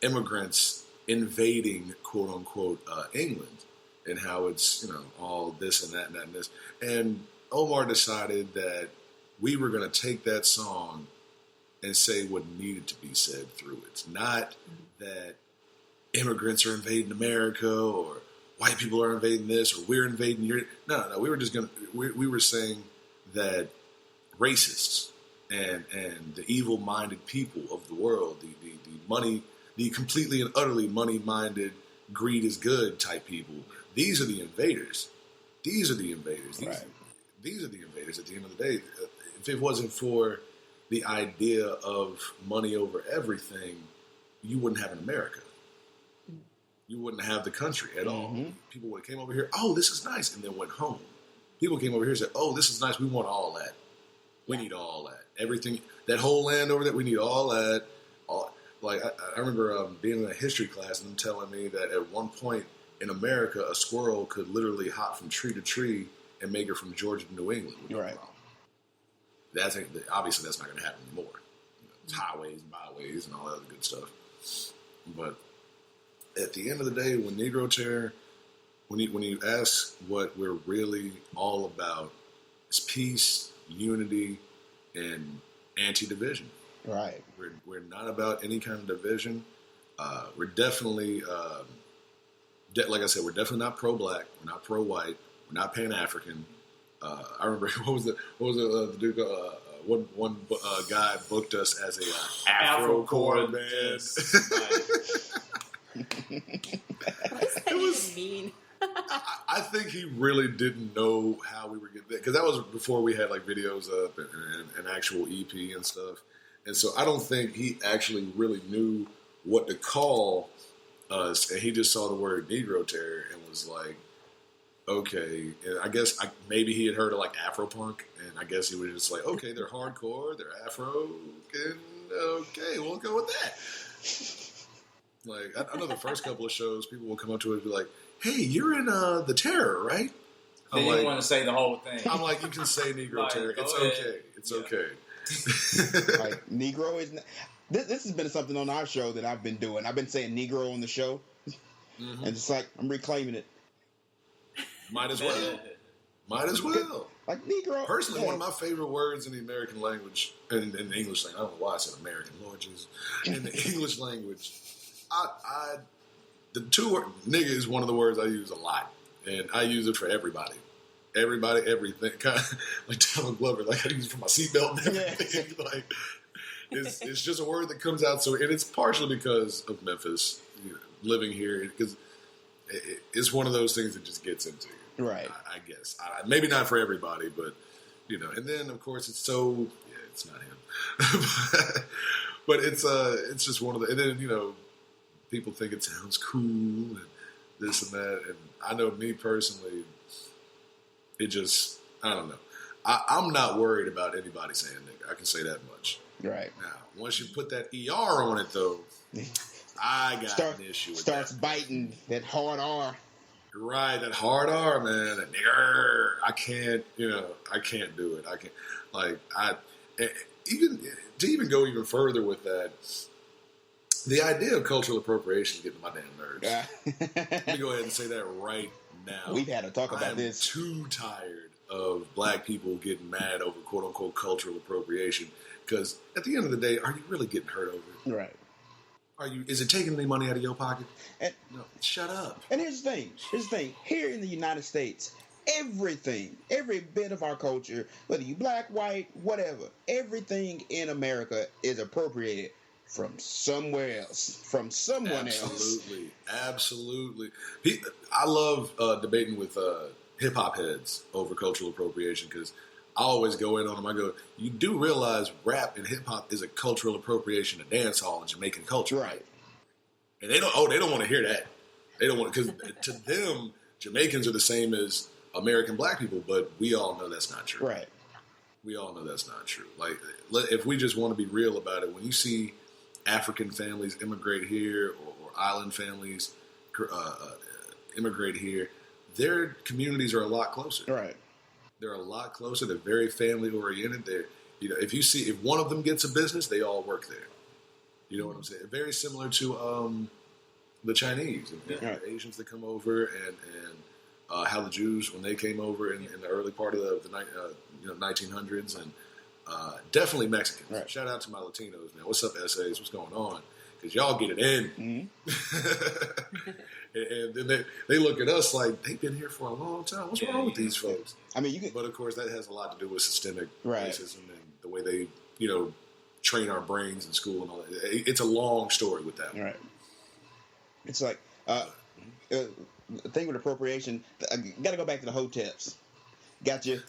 immigrants invading, quote unquote, England, and how it's, all this and that and that and this. And Omar decided that we were going to take that song and say what needed to be said through it. It's not that immigrants are invading America or white people are invading this or we're invading your... No. We were just going to... We were saying that racists and the evil-minded people of the world, the completely and utterly money-minded, greed is good type people, these are the invaders. These are the invaders. These are the invaders at the end of the day. If it wasn't for the idea of money over everything, you wouldn't have an America. You wouldn't have the country at all. People would have came over here, oh, this is nice, and then went home. People came over here and said, oh, this is nice, we want all that. We need all that. Everything, that whole land over there, we need all that. I remember being in a history class and them telling me that at one point in America, a squirrel could literally hop from tree to tree and make it from Georgia to New England with no problem. Obviously, that's not going to happen anymore. It's highways and byways and all that other good stuff. But at the end of the day, when Negro Terror, when you ask what we're really all about, it's peace, unity, and anti-division. Right. We're not about any kind of division. We're definitely, like I said, we're definitely not pro-black. We're not pro-white. We're not Pan-African. I remember what was the dude? One guy booked us as a Afro-core band. think he really didn't know how we were getting there, because that was before we had like videos up and actual EP and stuff. And so I don't think he actually really knew what to call us, and he just saw the word Negro Terror and was like, okay. And I guess maybe he had heard of like Afropunk, and I guess he was just like, okay, they're hardcore, they're Afro, and okay, we'll go with that. Like, I know the first couple of shows, people will come up to it and be like, hey, you're in The Terror, right? They didn't want to say the whole thing. I'm like, you can say Negro Like, Terror. It's go ahead. okay. It's okay. Like, Negro is not, this has been something on our show that I've been doing. I've been saying Negro on the show, and it's like I'm reclaiming it. Might as well. Might as well. Like Negro. Personally, one of my favorite words in the American language, in the English language, I don't know why I said American, Lord Jesus. In the English language, the two word, nigga is one of the words I use a lot. And I use it for everybody. Everybody, everything. Kind of like Donald Glover, like I use it for my seatbelt and everything. Like, it's just a word that comes out. So, and it's partially because of Memphis, living here, because it's one of those things that just gets into you. Right. I guess. Maybe not for everybody, but, and then, of course, it's so, it's not him. But it's just one of the, and then, people think it sounds cool and this and that. And I know me personally, it just, I don't know. I'm not worried about anybody saying nigga. I can say that much. Right. Now, once you put that ER on it, though, I got an issue with starts that. biting that hard R. Right, that hard R, man. That nigger. I can't do it. I can't, even go even further with that, the idea of cultural appropriation is getting on my damn nerves. Let me go ahead and say that right now. We've had to talk about this. I'm too tired of black people getting mad over quote-unquote cultural appropriation, because at the end of the day, are you really getting hurt over it? Right. Is it taking any money out of your pocket? No, shut up. And here's the thing. Here in the United States, every bit of our culture, whether you black, white, whatever, everything in America is appropriated from somewhere else, from someone else. Absolutely. I love debating with hip-hop heads over cultural appropriation, because I always go in on them. I go, you do realize rap and hip-hop is a cultural appropriation of dance hall and Jamaican culture. Right. And they don't want to hear that. They don't want to, because to them, Jamaicans are the same as American black people, but we all know that's not true. Right. We all know that's not true. Like, if we just want to be real about it, when you see African families immigrate here, or island families immigrate here, their communities are a lot closer. Right. They're a lot closer. They're very family oriented. If one of them gets a business, they all work there. You know what I'm saying? Very similar to the Chinese and the Asians that come over, and how the Jews, when they came over in the early part of the 1900s, and definitely Mexicans. Right. Shout out to my Latinos, man. What's up, essays? What's going on? Because y'all get it in. Mm-hmm. And then they look at us like, they've been here for a long time. What's wrong with these folks? I mean, But of course, that has a lot to do with systemic Right. racism and the way they, train our brains in school and all that. It's a long story with that. Right. It's like the thing with appropriation. I got to go back to the hoteps. Got you.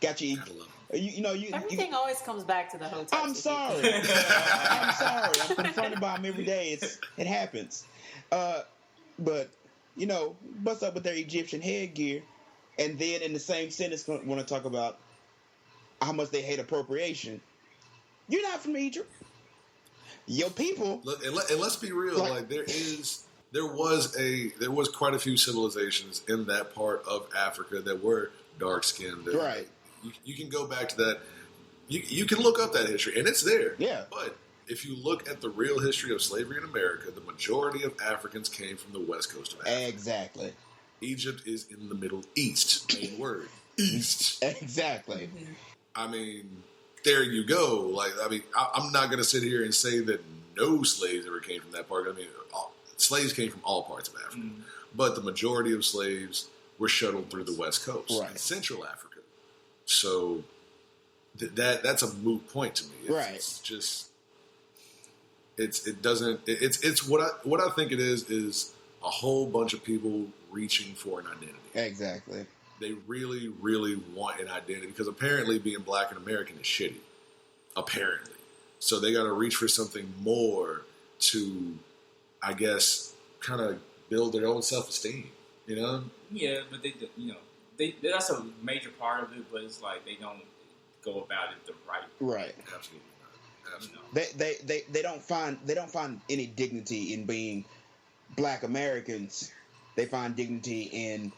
Gotta love them. Everything always comes back to the hotel. I'm sorry. I'm sorry. I'm confronted by them every day. It happens. But bust up with their Egyptian headgear, and then in the same sentence want to talk about how much they hate appropriation. You're not from Egypt. Your people. Look, and let's be real. Like there was quite a few civilizations in that part of Africa that were dark skinned. Right. You can go back to that. You can look up that history, and it's there. Yeah. But if you look at the real history of slavery in America, the majority of Africans came from the west coast of Africa. Exactly. Egypt is in the Middle East. Main word. East. Exactly. Mm-hmm. I mean, there you go. I'm not going to sit here and say that no slaves ever came from that part. I mean, slaves came from all parts of Africa. Mm. But the majority of slaves were shuttled through the west coast and Central Africa. So that's a moot point to me. It's just... It's what I think it is a whole bunch of people reaching for an identity. Exactly. They really, really want an identity because apparently being black and American is shitty. Apparently. So they got to reach for something more to, I guess, kind of build their own self-esteem, you know? Yeah, but that's a major part of it, but it's like they don't go about it the Right. Absolutely not. Absolutely. They don't find any dignity in being black Americans. They find dignity in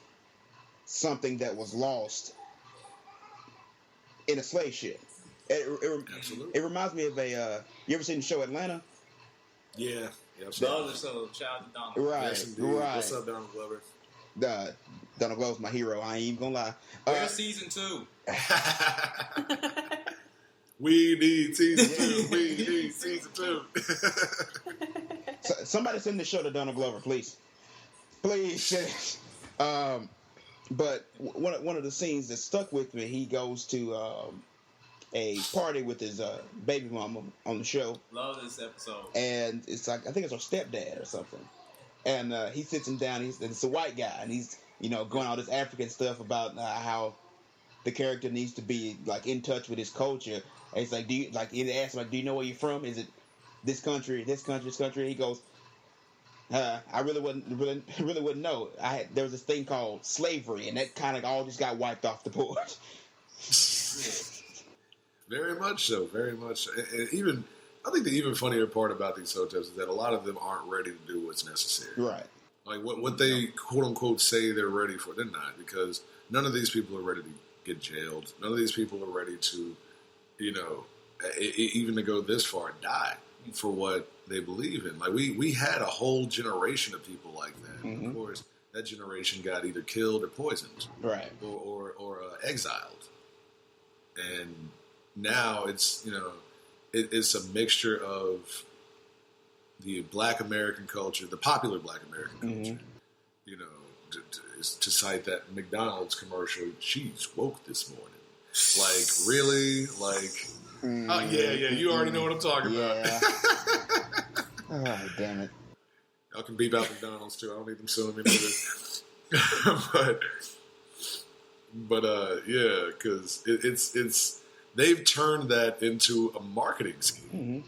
something that was lost in a slave ship. Absolutely. It reminds me of a. You ever seen the show Atlanta? Yeah. Absolutely. Love so shout out to Donald. Right. Yes, indeed. Right. What's up, Donald Glover? Donald Glover's my hero. I ain't even gonna lie. Where's season 2? We need season 2. We need season 2. Somebody send the show to Donald Glover, please. Please. But one of the scenes that stuck with me, he goes to a party with his baby mama on the show. Love this episode. And it's like, I think it's her stepdad or something. And he sits him down. It's a white guy, and he's going all this African stuff about how the character needs to be like in touch with his culture. And he's like, he asks him, like, do you know where you're from? Is it this country, this country, this country? He goes, I really wouldn't know. There was this thing called slavery, and that kind of all just got wiped off the board. Very much so. Very much so. And even, I think the even funnier part about these hotels is that a lot of them aren't ready to do what's necessary. Right. Like what they quote unquote say they're ready for, they're not, because none of these people are ready to get jailed. None of these people are ready to, even to go this far, die for what they believe in. Like we had a whole generation of people like that. Mm-hmm. Of course, that generation got either killed or poisoned, right, or exiled. And now it's it's a mixture of the Black American culture, the popular Black American culture. Mm-hmm. To cite that McDonald's commercial, she's woke this morning. Like, really? Like, oh, yeah, you already know what I'm talking about. Oh, damn it. Y'all can beep out McDonald's, too. I don't need them suing me neither. but yeah, because it's they've turned that into a marketing scheme. Mm-hmm.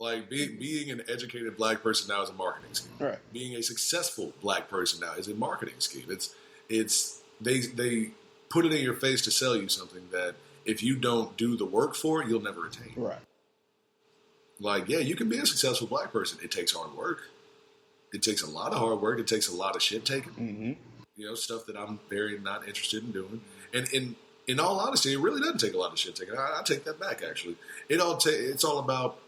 Like, being an educated Black person now is a marketing scheme. Right. Being a successful Black person now is a marketing scheme. They put it in your face to sell you something that if you don't do the work for it, you'll never attain. Right. Like, yeah, you can be a successful Black person. It takes hard work. It takes a lot of hard work. It takes a lot of shit taken. Mm-hmm. Stuff that I'm very not interested in doing. And in all honesty, it really doesn't take a lot of shit taken. I take that back, actually. It's all about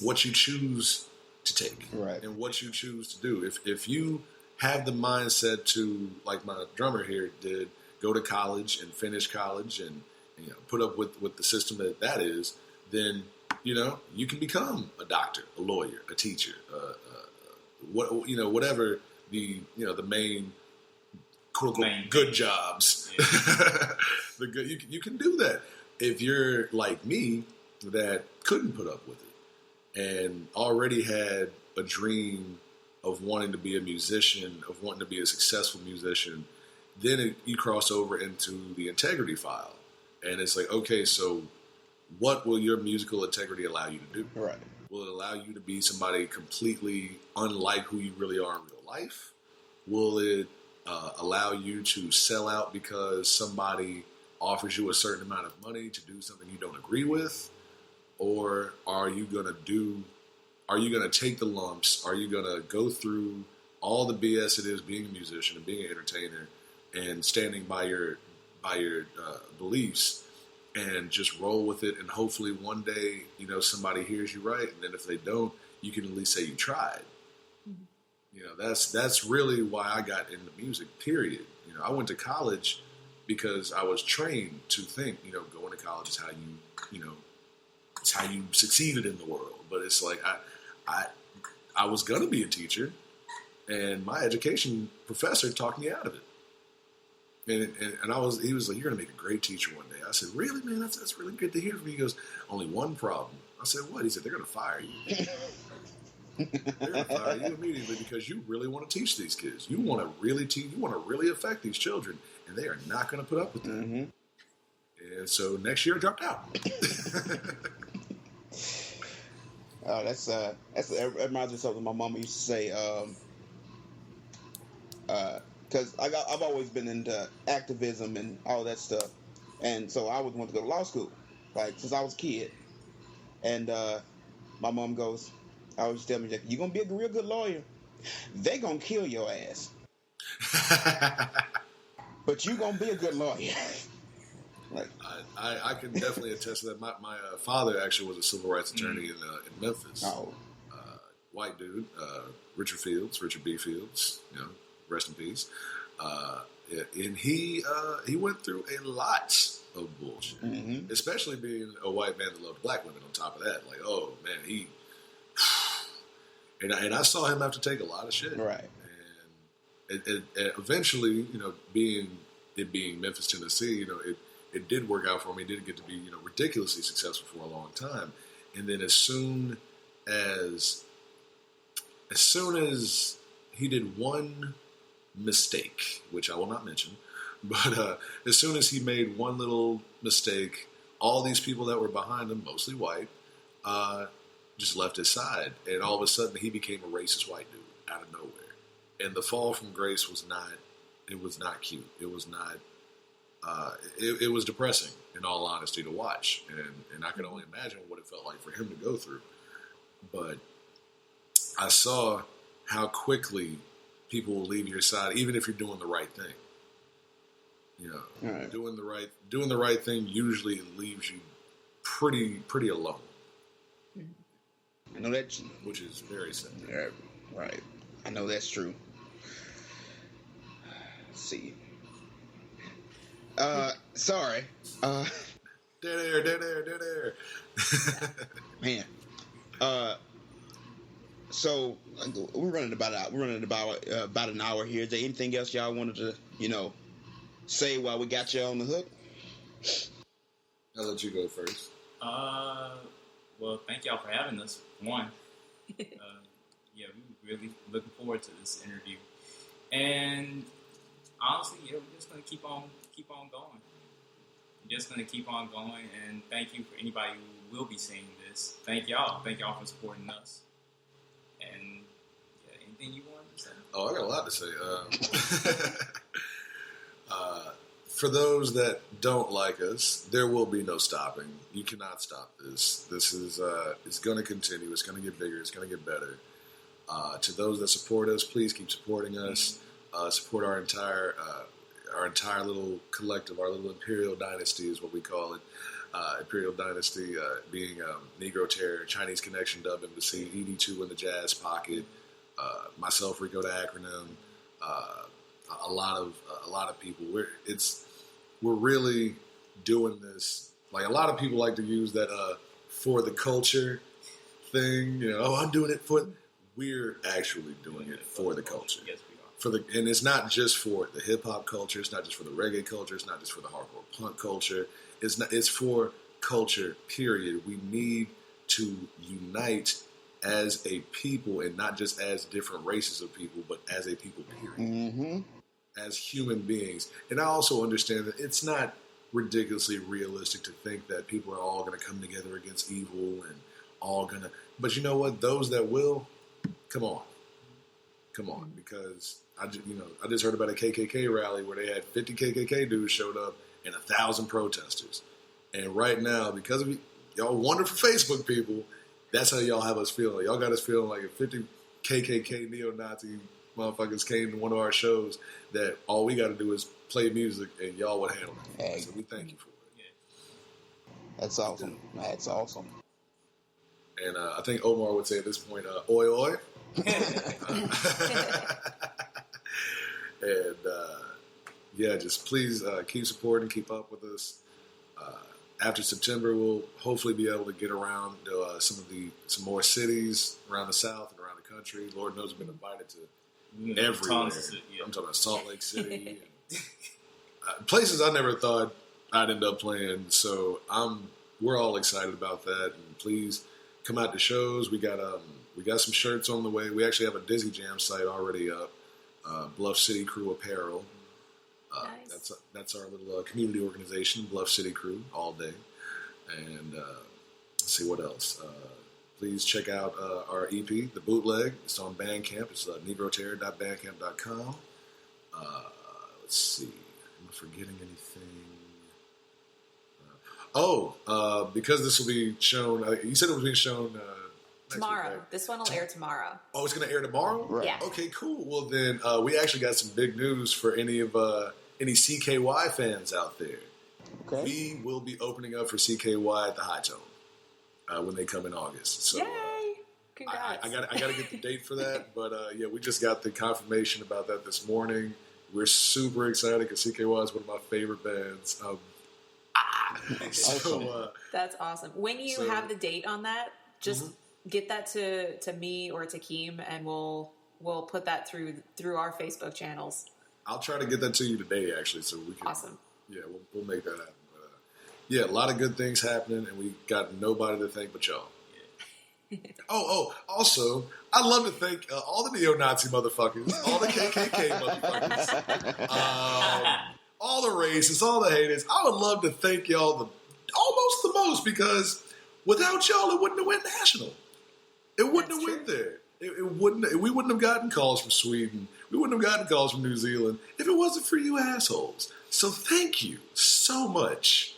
what you choose to take, right, and what you choose to do. If you have the mindset to, like my drummer here did, go to college and finish college and put up with the system that is, then you can become a doctor, a lawyer, a teacher, whatever the main quote unquote good jobs. Yeah. You can do that if you're like me that couldn't put up with it and already had a dream of wanting to be a musician, of wanting to be a successful musician. Then you cross over into the integrity file. And it's like, okay, so what will your musical integrity allow you to do? Right. Will it allow you to be somebody completely unlike who you really are in real life? Will it allow you to sell out because somebody offers you a certain amount of money to do something you don't agree with? Or are you going to take the lumps? Are you going to go through all the BS it is being a musician and being an entertainer and standing by your beliefs and just roll with it? And hopefully one day, somebody hears you right. And then if they don't, you can at least say you tried. Mm-hmm. That's really why I got into music, period. I went to college because I was trained to think, going to college is how it's how you succeeded in the world. But it's like I was gonna be a teacher, and my education professor talked me out of it. And he was like, "You're gonna make a great teacher one day." I said, "Really, man? That's really good to hear from you." He goes, "Only one problem." I said, "What?" He said, "They're gonna fire you." They're going to fire you immediately because you really want to teach these kids. You want to really teach. You want to really affect these children, and they are not going to put up with that. Mm-hmm. And so next year, I dropped out. Oh, that reminds me of something my mama used to say. Because I've always been into activism and all that stuff, and so I always wanted to go to law school, like since I was a kid. And my mom goes, I always tell me that you're gonna be a real good lawyer. They gonna kill your ass, but you gonna be a good lawyer. Like, I can definitely attest to that. My father actually was a civil rights attorney in Memphis. oh, White dude, Richard B. Fields, rest in peace. And he went through a lot of bullshit, mm-hmm. especially being a white man that loved black women. On top of that, like, oh man, he and I saw him have to take a lot of shit, right. And it eventually, being Memphis, Tennessee, it did work out for me. He did get to be, ridiculously successful for a long time. And then as soon as he did one mistake, which I will not mention, but as soon as he made one little mistake, all these people that were behind him, mostly white, just left his side. And all of a sudden he became a racist white dude out of nowhere. And the fall from grace was not cute. It was not, it was depressing, in all honesty, to watch. And I can only imagine what it felt like for him to go through. But I saw how quickly people will leave your side, even if you're doing the right thing. Right. Doing the right thing usually leaves you pretty alone. I know that, which is very sad. Right. I know that's true. Let's see. Sorry. Dead air. Man. So we're running about an hour here. Is there anything else y'all wanted to, say while we got you on the hook? I'll let you go first. Well, thank y'all for having us. One, we really looking forward to this interview, and honestly, we're just gonna keep on going. We're just gonna keep on going, and thank you for anybody who will be seeing this. Thank y'all for supporting us. And anything you wanted to say? Oh, I got a lot to say. For those that don't like us, there will be no stopping. You cannot stop this. This is it's going to continue. It's going to get bigger. It's going to get better. To those that support us, please keep supporting us. Support our entire little collective. Our little Imperial Dynasty is what we call it. Imperial Dynasty being Negro Terror, Chinese Connection, Dub Embassy, ED2 in the Jazz Pocket, myself, Rico the Acronym, a lot of people. We're really doing this. Like, a lot of people like to use that for the culture thing. I'm doing it for. We're actually doing it for the culture. Yes, we are. And it's not just for the hip hop culture. It's not just for the reggae culture. It's not just for the hardcore punk culture. It's for culture, period. We need to unite as a people, and not just as different races of people, but as a people, period. Mm-hmm. As human beings. And I also understand that it's not ridiculously realistic to think that people are all going to come together against evil and all going to... But you know what? Those that will, come on, because I just heard about a KKK rally where they had 50 KKK dudes showed up and 1,000 protesters. And right now, because of y'all wonderful Facebook people, that's how y'all have us feeling. Y'all got us feeling like if 50 KKK neo-Nazi motherfuckers came to one of our shows, that all we got to do is play music and y'all would handle it. Hey. So we thank you for it. Yeah. That's awesome. That's awesome. And I think Omar would say at this point, oi, oi. And just please keep supporting, keep up with us. After September, we'll hopefully be able to get around to some more cities around the South and around the country. Lord knows, I've been invited to everywhere. I'm talking about Salt Lake City, and, places I never thought I'd end up playing. So we're all excited about that. And please come out to shows. We got We got some shirts on the way. We actually have a Dizzy Jam site already up. Bluff City Crew Apparel. Nice. That's our little community organization, Bluff City Crew, all day. And let's see what else. Please check out our EP, The Bootleg. It's on Bandcamp. It's negroterror.bandcamp.com. Let's see. Am I forgetting anything? Because this will be shown. You said it was being shown Tomorrow. next week, right? This one will air tomorrow. Oh, it's going to air tomorrow? Right. Yeah. Okay, cool. Well, then we actually got some big news for any CKY fans out there. Okay. We will be opening up for CKY at the High Tone when they come in August. So, Yay! Congrats. I got to get the date for that, but yeah, we just got the confirmation about that this morning. We're super excited because CKY is one of my favorite bands. That's awesome. When you have the date on that, just get that to me or to Keem, and we'll put that through our Facebook channels. I'll try to get that to you today, actually, so we can. Awesome. Yeah, we'll make that happen. But, yeah, a lot of good things happening, and we got nobody to thank but y'all. Also, I'd love to thank all the neo-Nazi motherfuckers, all the KKK motherfuckers, all the racists, all the haters. I would love to thank y'all almost the most, because without y'all, it wouldn't have went national. It wouldn't have went there. It wouldn't. We wouldn't have gotten calls from Sweden. We wouldn't have gotten calls from New Zealand if it wasn't for you assholes. So thank you so much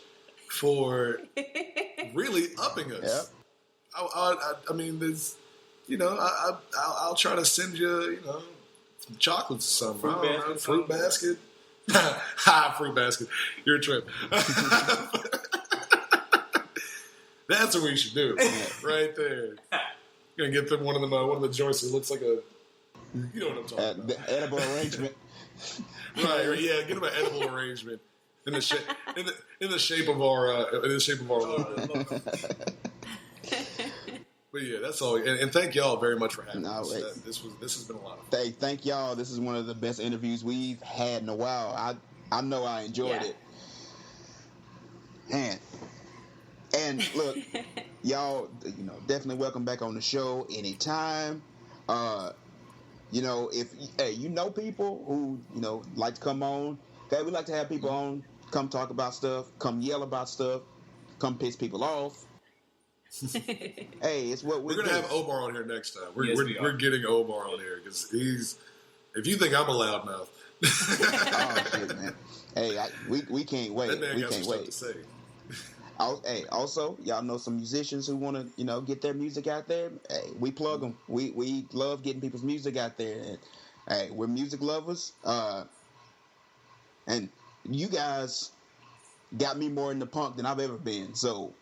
for really upping us. Yep. I mean, there's, I'll try to send you, some chocolates or something. Fruit basket. Fruit basket. You're a trip. That's what we should do, right there. Gonna get them one of the joints that looks like a, you know what I'm talking about. The edible arrangement. Right, yeah. Get them an edible arrangement in the shape of our logo. But yeah, that's all. And thank y'all very much for having us. This has been a lot of fun. Thank y'all. This is one of the best interviews we've had in a while. I know I enjoyed it. Man. And look, y'all, definitely welcome back on the show anytime. If people who like to come on, okay, we like to have people on, come talk about stuff, come yell about stuff, come piss people off. Hey, it's what we're gonna have Omar on here next time. We're getting Omar on here because he's. If you think I'm a loudmouth, oh shit, man. Hey, we can't wait. That man we got can't some wait. stuff to say. Hey, also, y'all know some musicians who want to, get their music out there. Hey, we plug them. We love getting people's music out there. And, hey, we're music lovers. And you guys got me more into punk than I've ever been. So.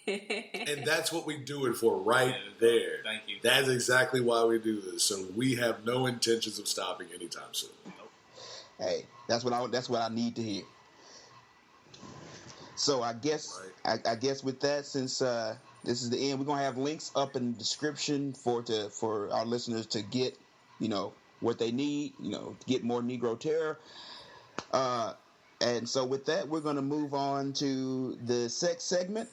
And that's what we do it for right there. Thank you. That's exactly why we do this. So we have no intentions of stopping anytime soon. Hey, that's what I need to hear. So I guess I guess with that, since this is the end, we're gonna have links up in the description for our listeners to get what they need, get more Negro Terror. And so with that, we're gonna move on to the sex segment.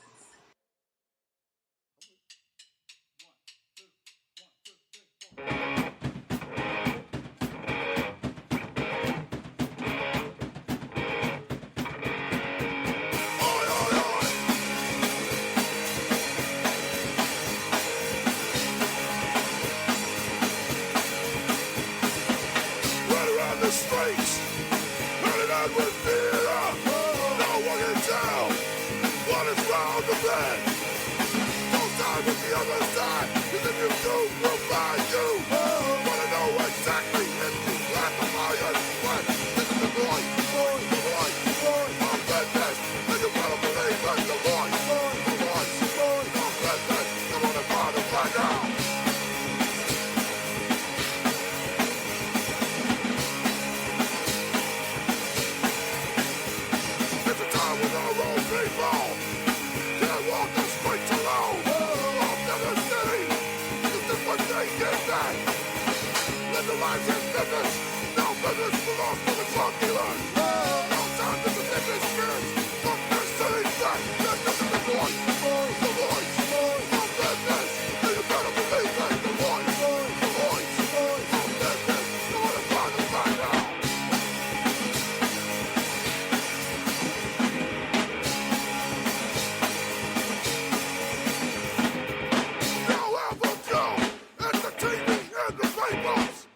in the papers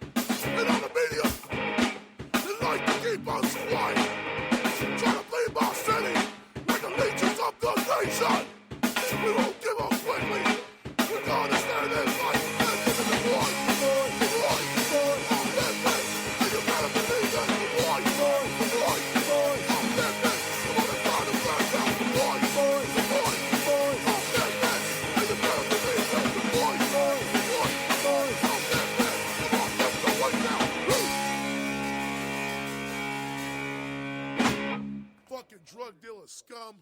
and on the media. They like to keep us quiet. Trying to leave our city like the leeches of the nation. We won't give up quickly. We're gonna stand in life and give it the right. On that bitch, and you better believe that the right. On that bitch, you wanna try to black out the right. On that bitch, and you better believe that the right. On that bitch, come on, let's go right now. Fucking drug dealer scum.